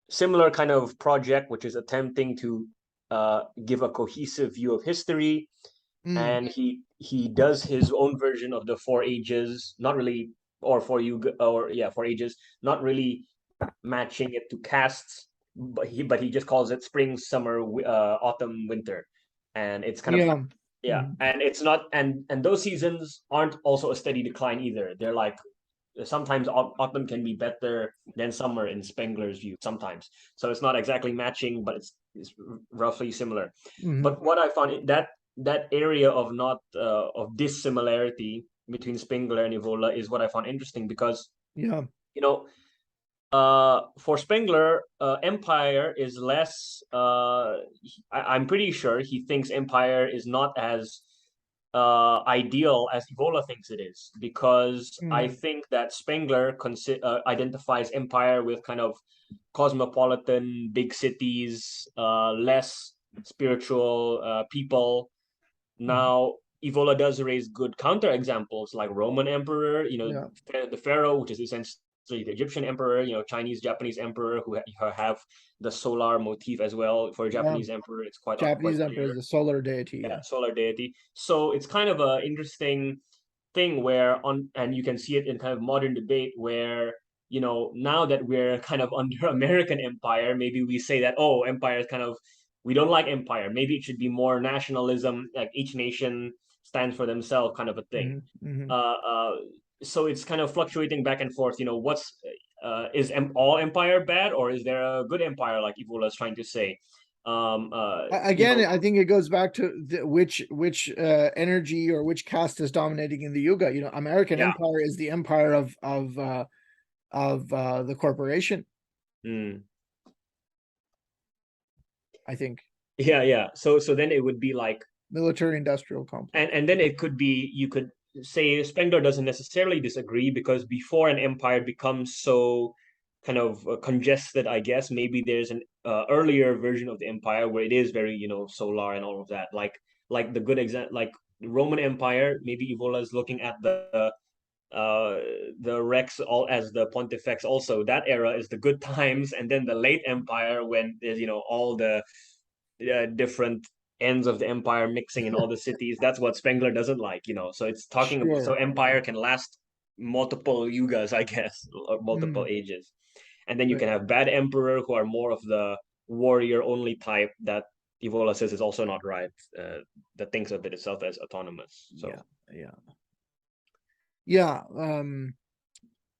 similar kind of project, which is attempting to give a cohesive view of history. And he does his own version of the four ages, not really, or for Yuga, or yeah, four ages, not really matching it to castes, but he just calls it spring, summer, autumn, winter, and it's kind of and it's not, and those seasons aren't also a steady decline either. They're like, sometimes autumn can be better than summer in Spengler's view sometimes, so it's not exactly matching, but it's roughly similar. But what I found, that area of not of dissimilarity between Spengler and Evola is what I found interesting, because for Spengler, empire is less. I'm pretty sure he thinks empire is not as ideal as Evola thinks it is, because I think that Spengler identifies empire with kind of cosmopolitan big cities, less spiritual people. Now, Evola does raise good counter examples like Roman emperor, the pharaoh, which is essentially the Egyptian emperor, Chinese, Japanese emperor, who have the solar motif as well. For a Japanese emperor, it's quite Japanese emperor is a solar deity. Yeah, solar deity. So it's kind of an interesting thing and you can see it in kind of modern debate where, now that we're kind of under American empire, maybe we say that, empire is kind of we don't like empire. Maybe it should be more nationalism, like each nation stands for themselves, kind of a thing. So it's kind of fluctuating back and forth. What's is all empire bad, or is there a good empire, like Evola is trying to say? Again, I think it goes back to which energy or which caste is dominating in the Yuga. American empire is the empire of the corporation. I think. Yeah. So then it would be like military industrial complex. And then it could be, you could say Spengler doesn't necessarily disagree, because before an empire becomes so kind of congested, I guess maybe there's an earlier version of the empire where it is very, solar and all of that. Like the good example, like the Roman Empire, maybe Evola is looking at the Rex all as the Pontifex also. That era is the good times, and then the late empire when there's all the different ends of the empire mixing in all the cities. That's what Spengler doesn't like, so it's talking about, so empire can last multiple yugas, I guess, or multiple ages. And then you can have bad emperor who are more of the warrior only type that Evola says is also not right, that thinks of it itself as autonomous. So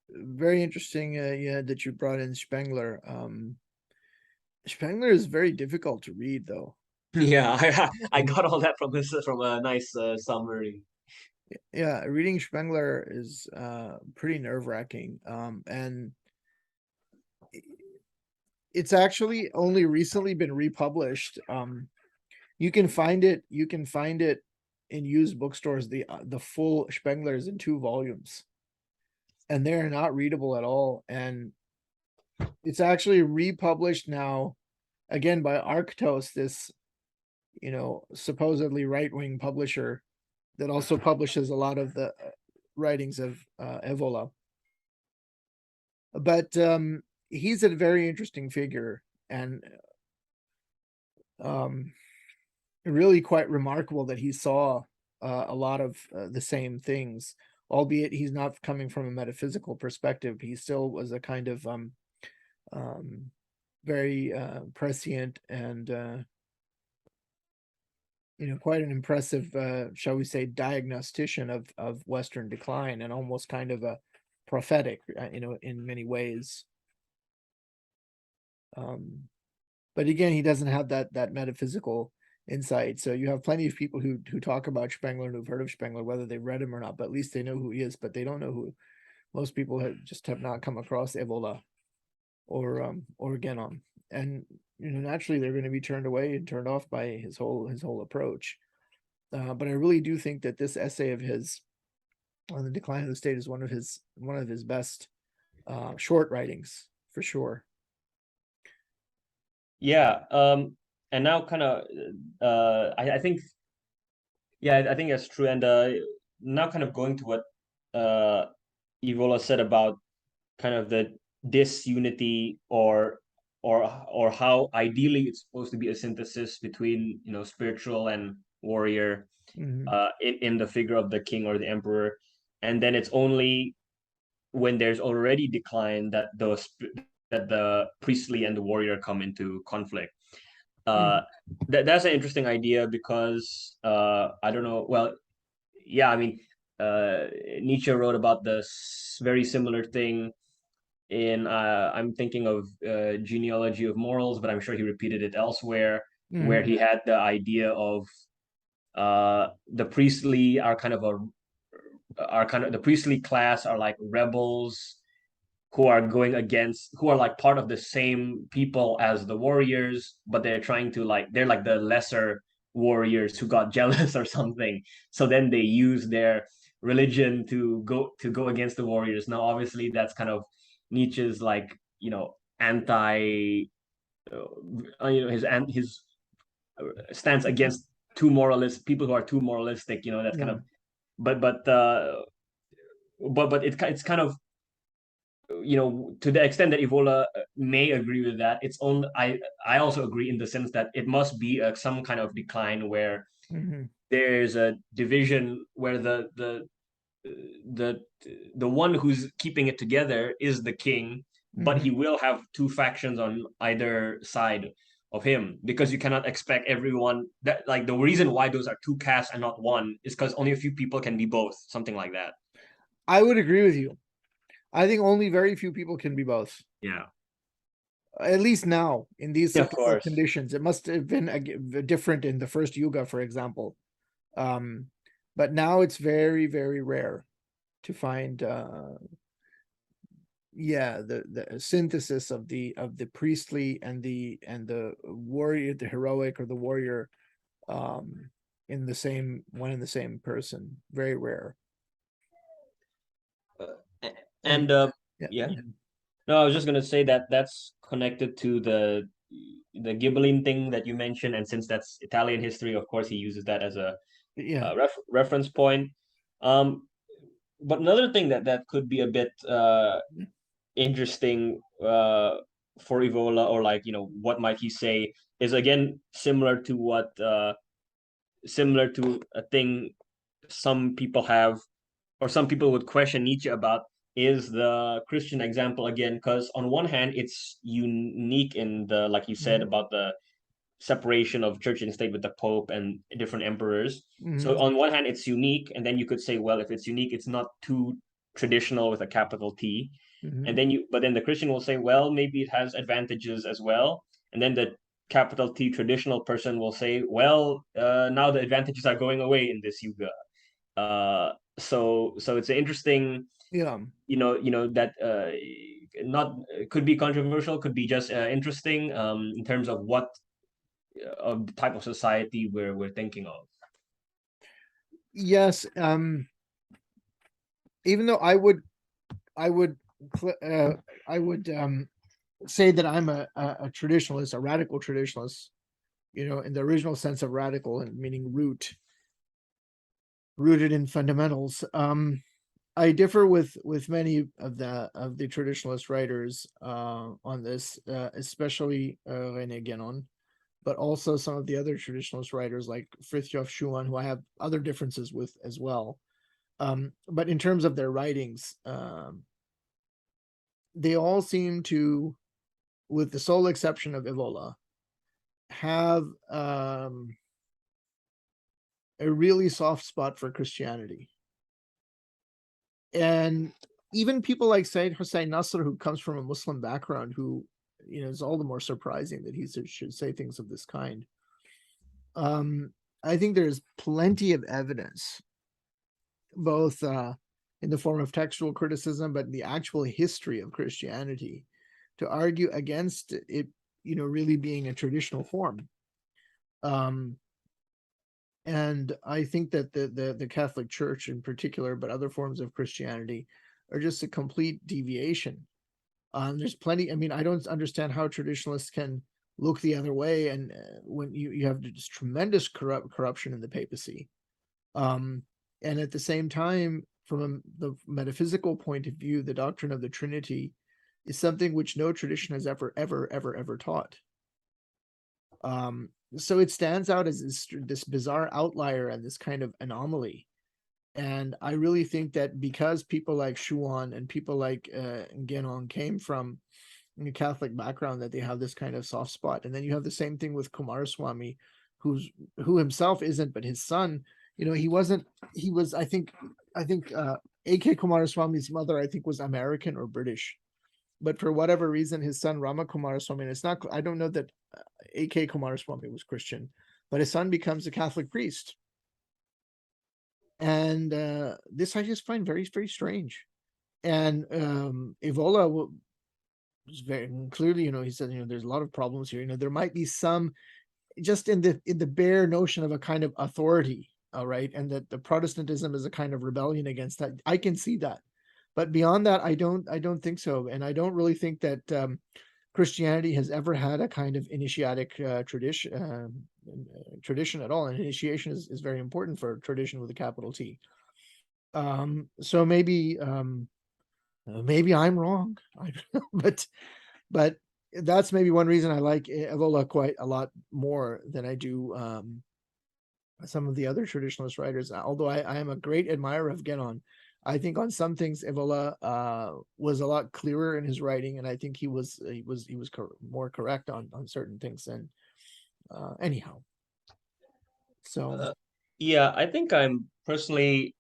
very interesting that you brought in Spengler. Spengler is very difficult to read, though. Yeah, I got all that from a nice summary. Yeah, reading Spengler is pretty nerve-wracking, and it's actually only recently been republished. You can find it in used bookstores. The full Spengler is in 2 volumes, and they're not readable at all. And it's actually republished now, again by Arctos, this supposedly right-wing publisher that also publishes a lot of the writings of Evola. But he's a very interesting figure, and really quite remarkable that he saw a lot of the same things, albeit he's not coming from a metaphysical perspective. He still was a kind of very prescient and quite an impressive, shall we say, diagnostician of Western decline, and almost kind of a prophetic, in many ways. But again, he doesn't have that metaphysical insight. So you have plenty of people who talk about Spengler and who've heard of Spengler, whether they've read him or not, but at least they know who he is. But they don't know who. Most people have not come across Evola or Genon, and naturally they're going to be turned away and turned off by his whole approach. But I really do think that this essay of his on the decline of the state is one of his best short writings, for sure. And now kind of I think that's true. And now kind of going to what Evola said about kind of the disunity or how ideally it's supposed to be a synthesis between spiritual and warrior in the figure of the king or the emperor, and then it's only when there's already decline that the priestly and the warrior come into conflict. That's an interesting idea, because I don't know, well, yeah, I mean, Nietzsche wrote about this very similar thing in I'm thinking of Genealogy of Morals, but I'm sure he repeated it elsewhere, where he had the idea of the priestly the priestly class are like rebels who are like part of the same people as the warriors, but they're trying to they're like the lesser warriors who got jealous or something. So then they use their religion to go against the warriors. Now, obviously, that's kind of Nietzsche's anti, his stance against people who are too moralistic. That's kind of, but it's kind of, to the extent that Evola may agree with that, it's only I also agree in the sense that it must be some kind of decline where there's a division where the one who's keeping it together is the king, but he will have 2 factions on either side of him, because you cannot expect everyone that, like, the reason why those are two castes and not one is because only a few people can be both, something like that. I would agree with you. I think only very few people can be both. Yeah. At least now in these Of course. conditions. It must have been different in the first Yuga, for example. But now it's very, very rare to find the synthesis of the priestly and the warrior, the heroic or the warrior in the same person. Very rare. And yeah. No, I was just gonna say that that's connected to the Ghibelline thing that you mentioned, and since that's Italian history, of course, he uses that as a reference point. But another thing that could be a bit interesting for Evola, or like, what might he say, is again similar to a thing some people have, or some people would question Nietzsche about, is the Christian example again, because on one hand it's unique in the, like you said, about the separation of church and state with the Pope and different emperors. So on one hand it's unique, and then you could say, well, if it's unique, it's not too traditional with a capital T. And then but then the Christian will say, well, maybe it has advantages as well. And then the capital T traditional person will say, well, now the advantages are going away in this Yuga. So it's an interesting, that not could be controversial, could be just interesting in terms of what of the type of society we're thinking of. Yes. Even though I would say that I'm a traditionalist, a radical traditionalist, in the original sense of radical, and meaning rooted in fundamentals. I differ with many of the traditionalist writers on this, especially René Guénon, but also some of the other traditionalist writers like Frithjof Schumann, who I have other differences with as well. But in terms of their writings, they all seem to, with the sole exception of Evola, have a really soft spot for Christianity. And even people like Sayyid Hussein Nasr, who comes from a Muslim background, who is all the more surprising that he should say things of this kind. I think there's plenty of evidence, both in the form of textual criticism, but in the actual history of Christianity, to argue against it, really being a traditional form. And I think that the Catholic Church in particular, but other forms of Christianity, are just a complete deviation. There's plenty. I mean, I don't understand how traditionalists can look the other way, and when you have this tremendous corruption in the papacy, and at the same time, from the metaphysical point of view, the doctrine of the Trinity is something which no tradition has ever taught. So it stands out as this bizarre outlier and this kind of anomaly. And I really think that because people like Schumann and people like Guénon came from a Catholic background, that they have this kind of soft spot. And then you have the same thing with Kumaraswamy, who himself isn't, but his son, he was, I think A.K. Kumaraswamy's mother, I think, was American or British. But for whatever reason, his son Rama Kumaraswamy, it's not, I don't know that A.K. Kumaraswamy was Christian, but his son becomes a Catholic priest. And this I just find very, very strange. And Evola was very clearly, he said, there's a lot of problems here. There might be some just in the bare notion of a kind of authority, all right, and that the Protestantism is a kind of rebellion against that. I can see that. But beyond that, I don't think so. And I don't really think that Christianity has ever had a kind of initiatic tradition at all. And initiation is very important for tradition with a capital T. So maybe I'm wrong, but that's maybe one reason I like Evola quite a lot more than I do some of the other traditionalist writers. Although I am a great admirer of Guénon. I think on some things Evola was a lot clearer in his writing, and I think he was more correct on certain things anyhow. So yeah, I think I'm personally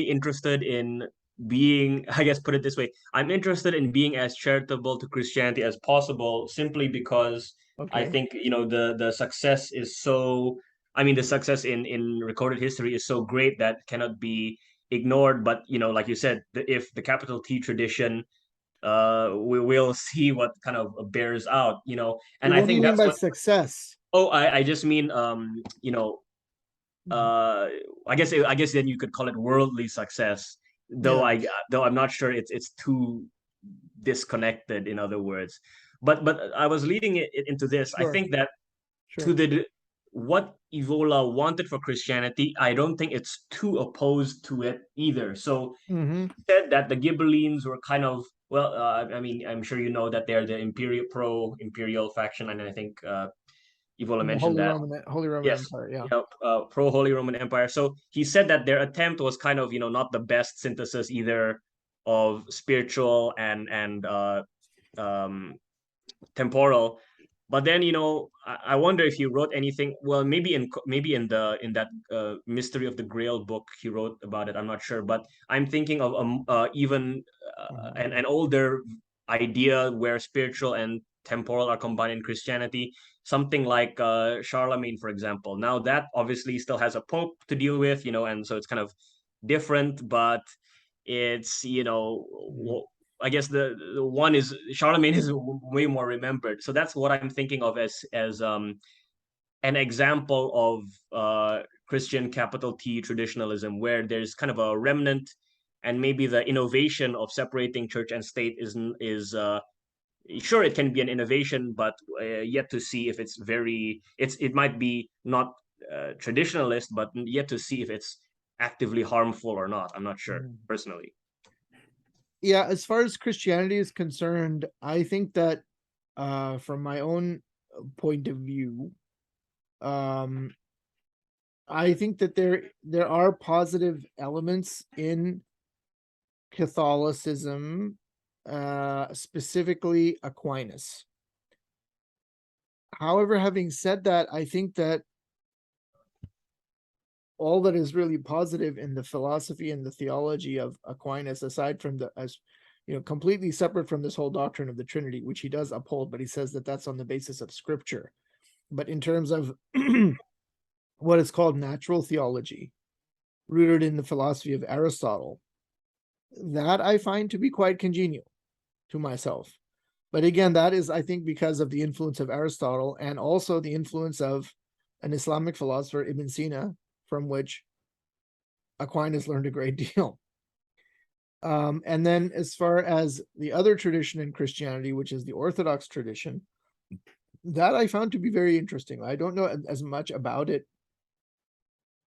interested in being, I guess put it this way, I'm interested in being as charitable to Christianity as possible, simply because I okay. think, the success is so, the success in recorded history is so great that cannot be ignored. But, like you said, if the capital T tradition, we will see what kind of bears out, and I What do you think mean that's by what, success? oh, I just mean, Mhm. uh I guess then you could call it worldly success, though Yeah, I'm not sure it's too disconnected, in other words. But I was leading it into this. I sure, think that to sure. the what Evola wanted for Christianity, I don't think it's too opposed to it either. So Mm-hmm. said that the Ghibellines were kind of, well, I'm sure you know that they're the imperial faction, and I think Evola The mentioned that. Holy Roman Yes, Empire. Yeah. pro Holy Roman Empire. So he said that their attempt was kind of, not the best synthesis either of spiritual and um, temporal. But then, I wonder if he wrote anything. Well, maybe in that Mystery of the Grail book he wrote about it. I'm not sure, but I'm thinking of even Mhm. an older idea where spiritual and temporal are combined in Christianity. Something like Charlemagne, for example. Now that obviously still has a pope to deal with, and so it's kind of different, but it's, Mhm. I guess the one is Charlemagne is way more remembered. So that's what I'm thinking of as an example of Christian capital T traditionalism, where there's kind of a remnant, and maybe the innovation of separating church and state is sure, it can be an innovation, but yet to see if it might be not traditionalist, but yet to see if it's actively harmful or not. I'm not sure Mhm. personally. Yeah, as far as Christianity is concerned, I think that from my own point of view, um I think that there are positive elements in Catholicism, specifically Aquinas. However, having said that, I think that all that is really positive in the philosophy and the theology of Aquinas, aside from completely separate from this whole doctrine of the Trinity, which he does uphold, but he says that that's on the basis of Scripture. But in terms of what is called natural theology, rooted in the philosophy of Aristotle, that I find to be quite congenial to myself. But again, that is, I think, because of the influence of Aristotle and also the influence of an Islamic philosopher, Ibn Sina, from which Aquinas learned a great deal. And then, as far as the other tradition in Christianity, which is the Orthodox tradition, that I found to be very interesting. I don't know as much about it.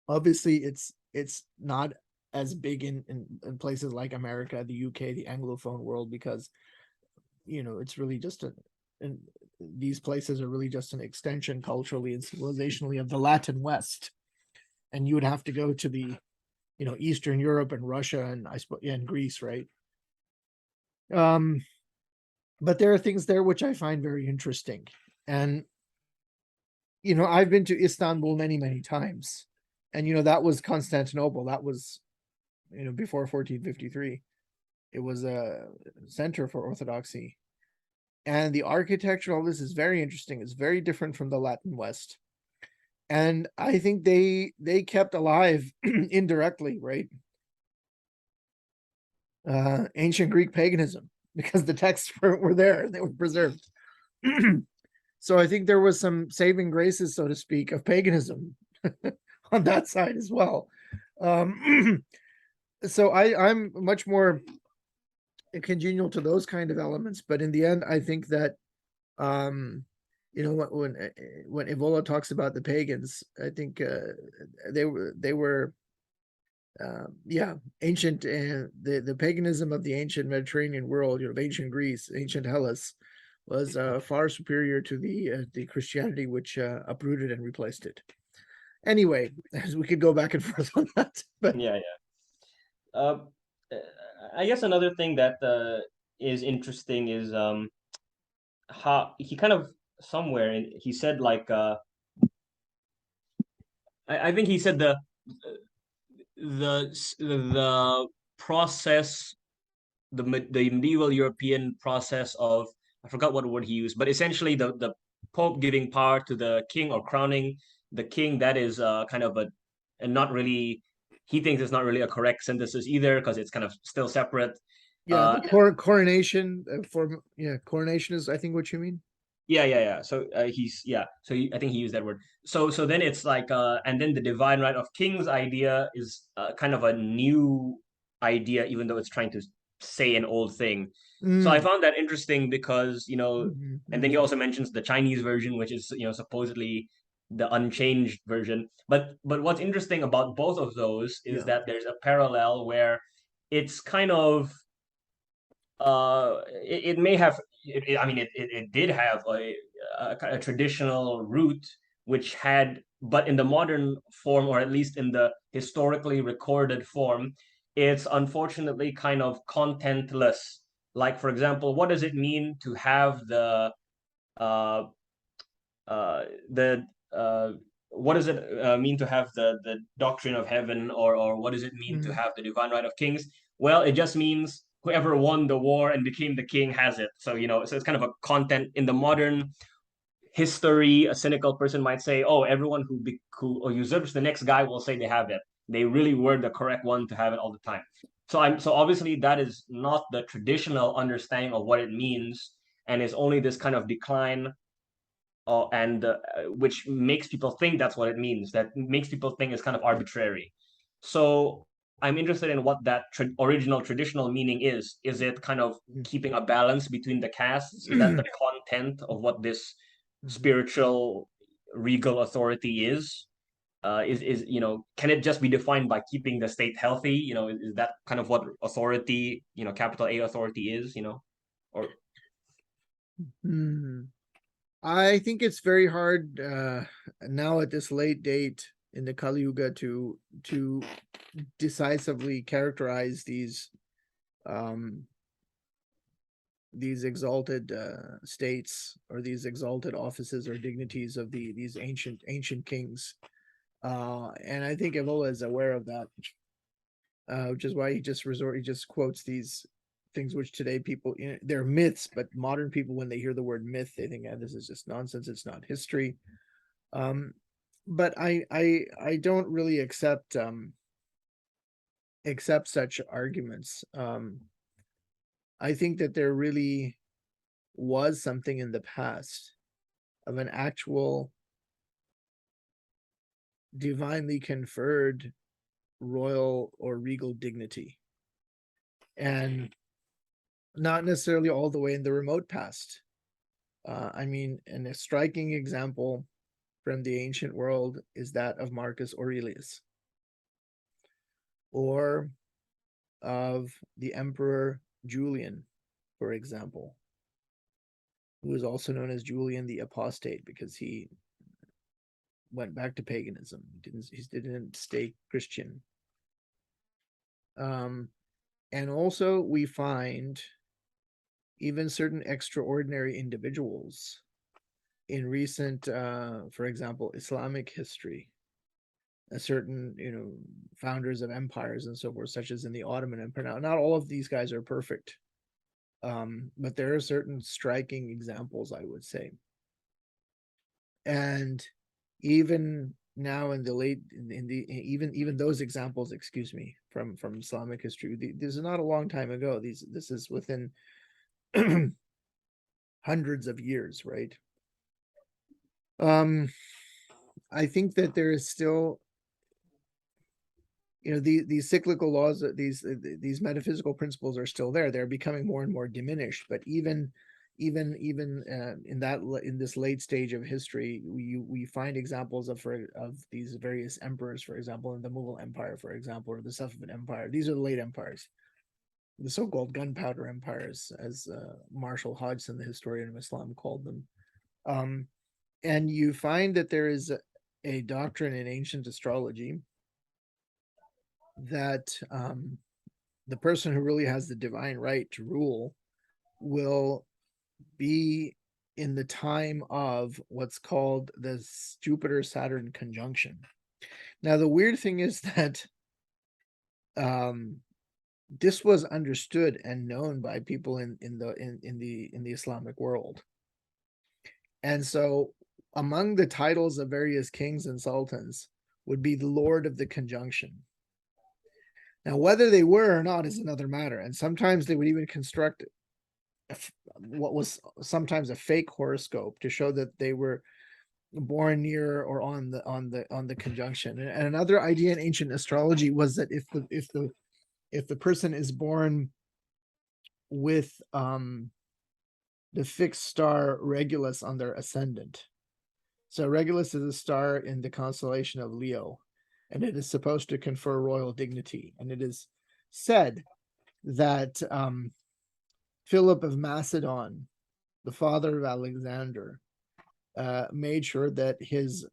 Obviously, it's not as big in places like America, the UK, the Anglophone world, because it's really just and these places are really just an extension culturally and civilizationally of the Latin West. And you would have to go to the Eastern Europe and Russia and I suppose and Greece, right? Um, but there are things there which I find very interesting. And I've been to Istanbul many, many times. And that was Constantinople. That was before 1453. It was a center for Orthodoxy. And the architecture, all this is very interesting. It's very different from the Latin West. And I think they kept alive indirectly, right? Ancient Greek paganism, because the texts were there, they were preserved. So I think there was some saving graces, so to speak, of paganism on that side as well. So I'm much more congenial to those kind of elements, but in the end, I think that when Evola talks about the pagans, I think they were yeah, ancient and the paganism of the ancient Mediterranean world, of ancient Greece, ancient Hellas, was far superior to the Christianity which uprooted and replaced it. Anyway, as we could go back and forth on that, but Yeah, yeah. I guess another thing that is interesting is he kind of somewhere, and he said like I think he said the process, the medieval European process of, I forgot what word he used, but essentially the Pope giving power to the king, or crowning the king, that is kind of a, and not really, he thinks it's not really a correct synthesis either, because it's kind of still separate. Yeah, the coronation for coronation is, I think, what you mean. Yeah. So I think he used that word. So then it's like and then the divine right of kings idea is kind of a new idea, even though it's trying to say an old thing. So I Mm. found that interesting because, Mhm, and then he mhm. also mentions the Chinese version, which is, supposedly the unchanged version. But what's interesting about both of those is Yeah. that there's a parallel where it's kind of it may have I mean it did have a traditional root, which had, but in the modern form, or at least in the historically recorded form, it's unfortunately kind of contentless. Like, for example, what does it mean to have uh the what does it mean to have the doctrine of heaven, or what does it mean to Mhm. have the divine right of kings? Well, it just means whoever won the war and became the king has it. So, so it's kind of a content in the modern history. A cynical person might say, oh, everyone who usurps the next guy will say they have it. They really were the correct one to have it all the time. So obviously that is not the traditional understanding of what it means, and is only this kind of decline, and which makes people think that's what it means. That makes people think it's kind of arbitrary. So I'm interested in what that original traditional meaning is. Is it kind of keeping a balance between the castes? Is that the content of what this Mhm. spiritual regal authority is? Is can it just be defined by keeping the state healthy? Is that kind of what authority, capital A authority is? Or Mhm. I think it's very hard now at this late date in the Kali Yuga to decisively characterize um, these exalted states, or these exalted offices or dignities of these ancient kings. And I think Evola is aware of that, which is why he just quotes these things which today people, they're myths, but modern people, when they hear the word myth, they think, this is just nonsense. It's not history. Um, but I don't really accept such arguments. I think that there really was something in the past of an actual divinely conferred royal or regal dignity, and not necessarily all the way in the remote past. I mean, and a striking example from the ancient world is that of Marcus Aurelius, or of the Emperor Julian, for example, who is also known as Julian the Apostate because he went back to paganism. He didn't stay Christian. Um, and also we find even certain extraordinary individuals in recent, for example, Islamic history, a certain, founders of empires and so forth, such as in the Ottoman Empire. Now, not all of these guys are perfect, but there are certain striking examples, I would say. And even now in the late in the even those examples, excuse me, from Islamic history, this is not a long time ago. This is within hundreds of years, right? um I think that there is still, these cyclical laws, these metaphysical principles are still there. They're becoming more and more diminished, but even in this late stage of history, we find examples of these various emperors, for example, in the Mughal Empire, for example, or the Safavid Empire. These are the late empires, the so-called gunpowder empires, as Marshall Hodgson, the historian of Islam, called them. And you find that there is a doctrine in ancient astrology that the person who really has the divine right to rule will be in the time of what's called the Jupiter-Saturn conjunction. Now, the weird thing is that this was understood and known by people in the Islamic world. And so among the titles of various kings and sultans would be the Lord of the Conjunction. Now, whether they were or not is another matter. And sometimes they would even construct what was sometimes a fake horoscope to show that they were born near or on the conjunction. And another idea in ancient astrology was that if the person is born with the fixed star Regulus on their ascendant. So Regulus is a star in the constellation of Leo, and it is supposed to confer royal dignity. And it is said that Philip of Macedon, the father of Alexander, made sure that his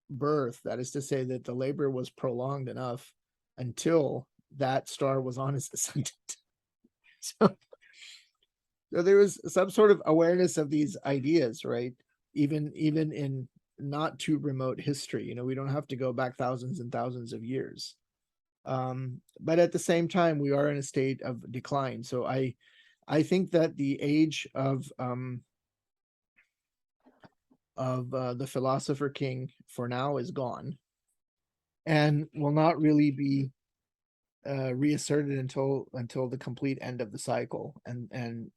birth, that is to say that the labor was prolonged enough until that star was on his ascendant. So there was some sort of awareness of these ideas, right? Even in not too remote history. You know, we don't have to go back thousands and thousands of years. But at the same time, we are in a state of decline. So I think that the age of the philosopher king for now is gone, and will not really be reasserted until the complete end of the cycle, and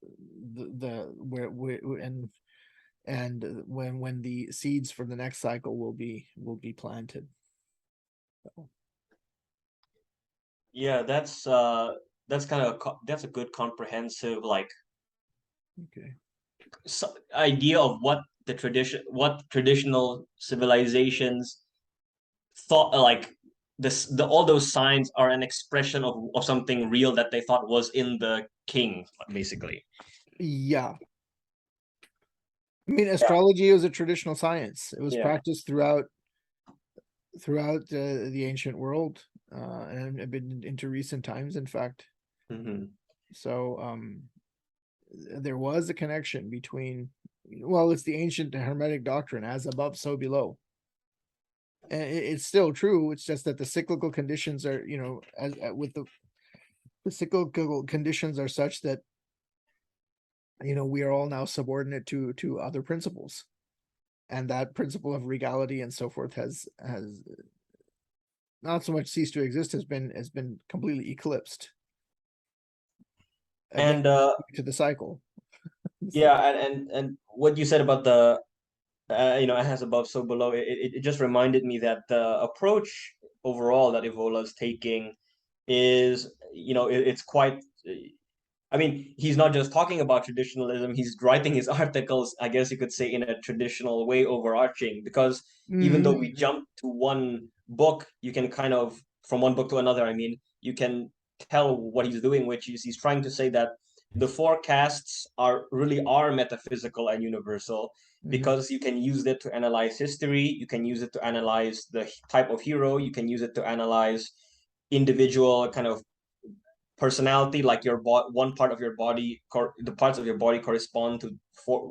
when the seeds for the next cycle will be planted. So. Yeah, that's kind of that's a good comprehensive idea of what traditional civilizations thought, all those signs are an expression of something real that they thought was in the king, basically. Yeah. I mean, astrology was a traditional science. It was practiced throughout the ancient world, and have been into recent times, in fact. So there was a connection between, well, it's the ancient Hermetic doctrine, as above, so below. And it's still true. It's just that the cyclical conditions are, with the cyclical conditions are such that, we are all now subordinate to other principles. And that principle of regality and so forth has not so much ceased to exist, has been completely eclipsed. And to the cycle. and what you said about the as above so below, it just reminded me that the approach overall that Evola is taking is, it's quite, I mean, he's not just talking about traditionalism, he's writing his articles, I guess you could say, in a traditional way, overarching, because even though we jump to one book, you can kind of, from one book to another, I mean, you can tell what he's doing, which is he's trying to say that the forecasts are metaphysical and universal, because you can use it to analyze history, you can use it to analyze the type of hero, you can use it to analyze individual kind of personality, like your one part of your body, the parts of your body correspond to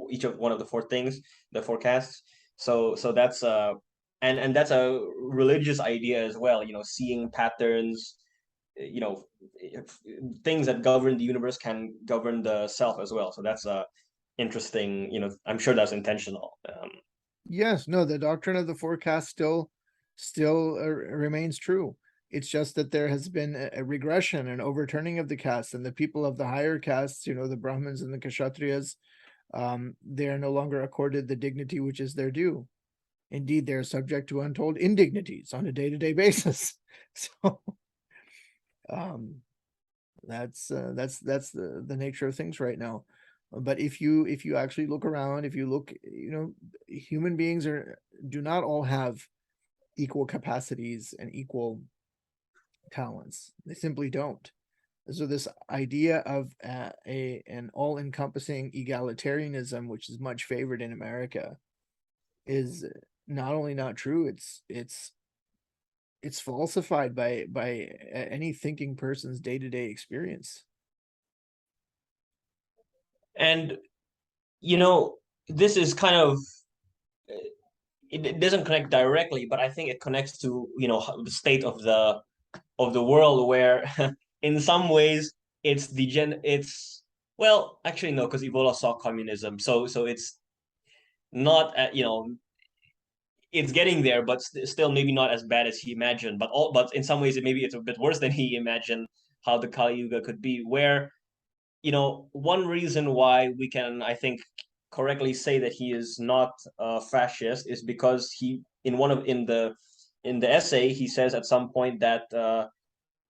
each of one of the four things, the forecasts. So that's and that's a religious idea as well, seeing patterns, things that govern the universe can govern the self as well. So that's interesting, I'm sure that's intentional. Yes, no, the doctrine of the forecast still remains true. It's just that there has been a regression and overturning of the castes, and the people of the higher castes, the Brahmins and the Kshatriyas, they are no longer accorded the dignity which is their due. Indeed, they're subject to untold indignities on a day-to-day basis. So that's the nature of things right now. But if you actually look around, if you look, human beings do not all have equal capacities and equal talents. They simply don't. So this idea of an all-encompassing egalitarianism, which is much favored in America, is not only not true, it's falsified by any thinking person's day-to-day experience. And this is kind of it doesn't connect directly, but I think it connects to the state of the world where in some ways it's well, actually no, because Ebola saw communism, so it's not it's getting there, but still maybe not as bad as he imagined. But in some ways, maybe it's a bit worse than he imagined how the Kali Yuga could be. Where one reason why we can, I think, correctly say that he is not a fascist is because he in the essay he says at some point that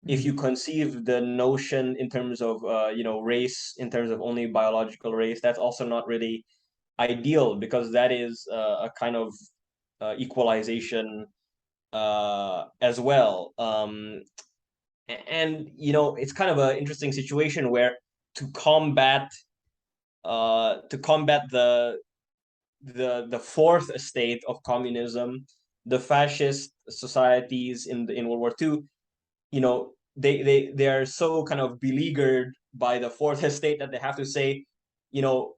if you conceive the notion in terms of race, in terms of only biological race, that's also not really ideal, because that is a kind of equalization as well. And it's kind of an interesting situation where to combat the fourth estate of communism, the fascist societies in World War II, they are so kind of beleaguered by the fourth estate that they have to say, you know,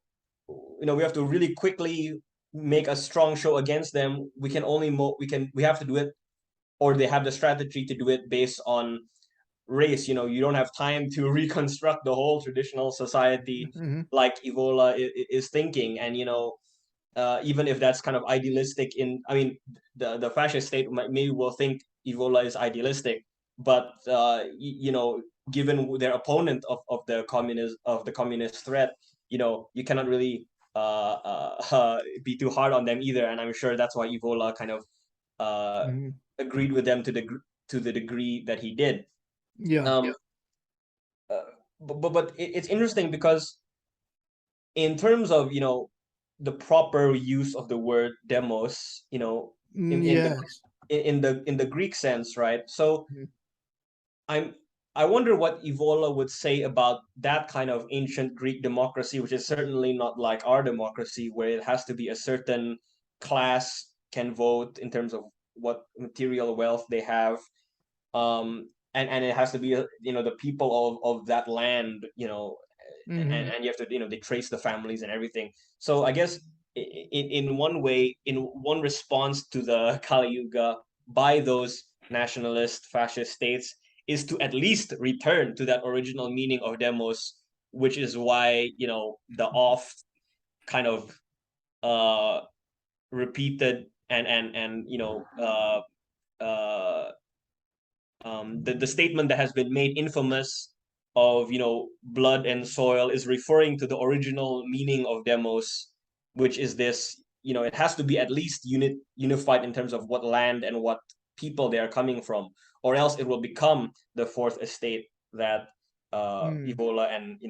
we have to really quickly make a strong show against them. We can only we have to do it, or they have the strategy to do it based on race. You don't have time to reconstruct the whole traditional society Mm-hmm. like Evola is thinking. And even if that's kind of idealistic, I mean, the fascist state maybe will think Evola is idealistic, but given their opponent of the communist threat, you cannot really be too hard on them either. And I'm sure that's why Evola kind of Mm-hmm. agreed with them to the degree that he did. Yeah. Um, but it's interesting because in terms of the proper use of the word demos, in the Yes. in the Greek sense, right? So Mhm. I'm I wonder what Evola would say about that kind of ancient Greek democracy, which is certainly not like our democracy, where it has to be a certain class can vote in terms of what material wealth they have, and it has to be the people of that land, Mhm. and you have to they trace the families and everything. So I guess in one way, in one response to the Kali Yuga by those nationalist fascist states is to at least return to that original meaning of demos, which is why the oft kind of uh repeated and the statement that has been made infamous of blood and soil is referring to the original meaning of demos, which is this, it has to be at least unified in terms of what land and what people they are coming from, or else it will become the fourth estate that Mm. Ebola and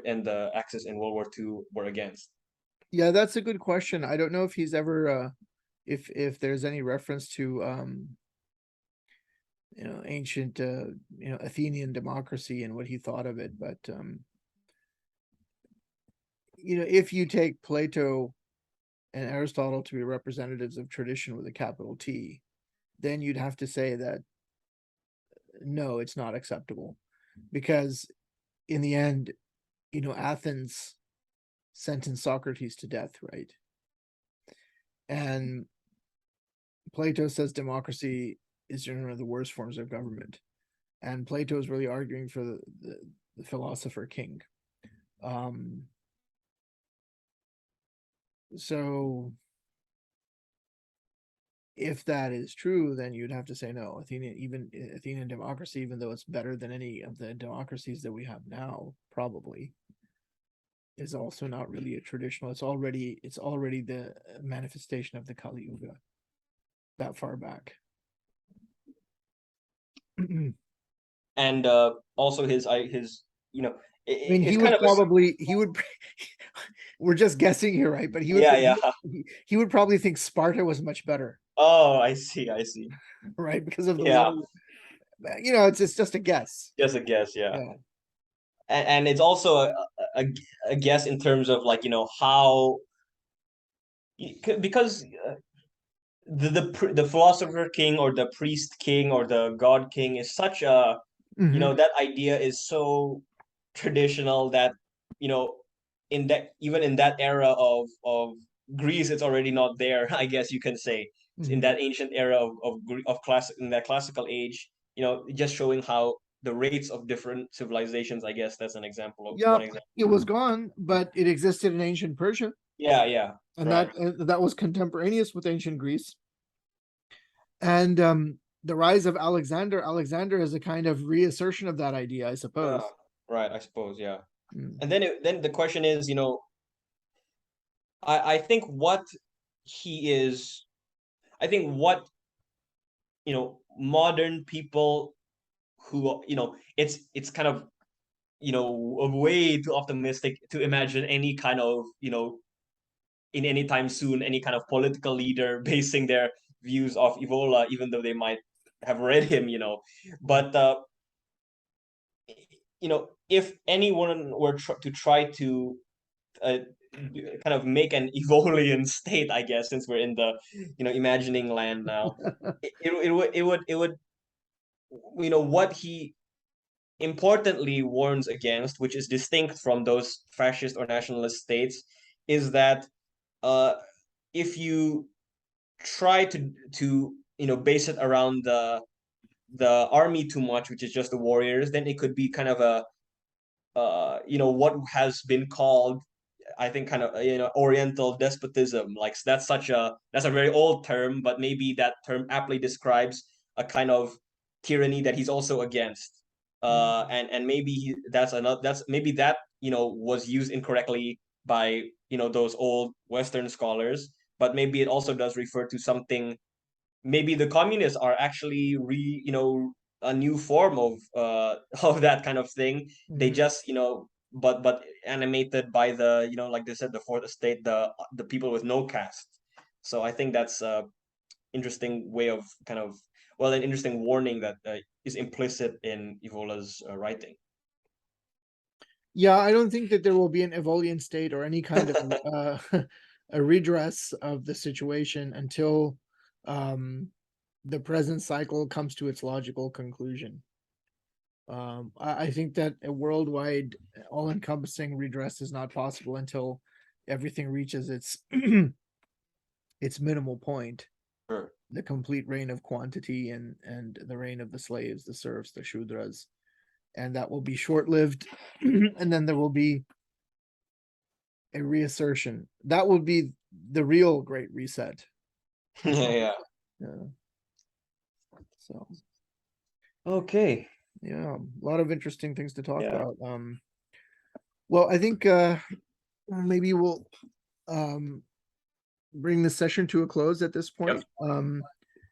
and the Axis in World War II were against. Yeah, that's a good question. I don't know if he's ever if there's any reference to ancient Athenian democracy and what he thought of it, but if you take Plato and Aristotle to be representatives of tradition with a capital T, then you'd have to say that no, it's not acceptable, because in the end, Athens sentenced Socrates to death, right? And Plato says democracy is one of the worst forms of government, and Plato is really arguing for the philosopher king. So if that is true, then you'd have to say no. Athenian democracy, even though it's better than any of the democracies that we have now, probably is also not really a traditional. It's already the manifestation of the Kali Yuga that far back. I And also his mean, it's kind of a he would. We're just guessing here, right? But yeah, yeah. he would probably think Sparta was much better, Oh, I see. right? Because of the Yeah, war. It's just a guess. just a guess. Yeah, Yeah. and it's also a, a guess in terms of like how, because the philosopher king or the priest king or the god king is such a Hmm. that idea is so traditional that you know in that, even in that era of Greece, it's already not there. I guess you can say in that ancient era of classic, in that classical age, just showing how the rates of different civilizations. I guess that's an example of Yeah, one example. it was gone, but it existed in ancient Persia, Yeah, and right. that was contemporaneous with ancient Greece. And the rise of Alexander is a kind of reassertion of that idea, I suppose. Right, I suppose, yeah. Mm. And then the question is, I think what he is, I think what, modern people who, it's kind of, way too optimistic to imagine any kind of, in any time soon, any kind of political leader basing their views off Evola, even though they might have read him, But if anyone were to try to kind of make an Evolian state, I guess, since we're in the imagining land now, it would what he importantly warns against, which is distinct from those fascist or nationalist states, is that uh, if you try to base it around the army too much, which is just the warriors, then it could be kind of a what has been called, I think, kind of Oriental despotism. Like that's a very old term, but maybe that term aptly describes a kind of tyranny that he's also against. And maybe that's maybe that was used incorrectly by those old Western scholars, but maybe it also does refer to something. Maybe the communists are actually a new form of of that kind of thing. They just but animated by the like they said, the fourth estate, the people with no caste. So I think that's a interesting way of kind of, well, an interesting warning that is implicit in Evola's writing. Yeah, I don't think that there will be an Evolian state or any kind of a redress of the situation until the present cycle comes to its logical conclusion. I think that a worldwide, all-encompassing redress is not possible until everything reaches its its minimal point. Sure. The complete reign of quantity and the reign of the slaves, the serfs, the Shudras, and that will be short-lived, and then there will be a reassertion. That will be the real Great Reset. Yeah. Yeah. So Okay. yeah, a lot of interesting things to talk Yeah. about. Well, I think maybe we'll bring the session to a close at this point.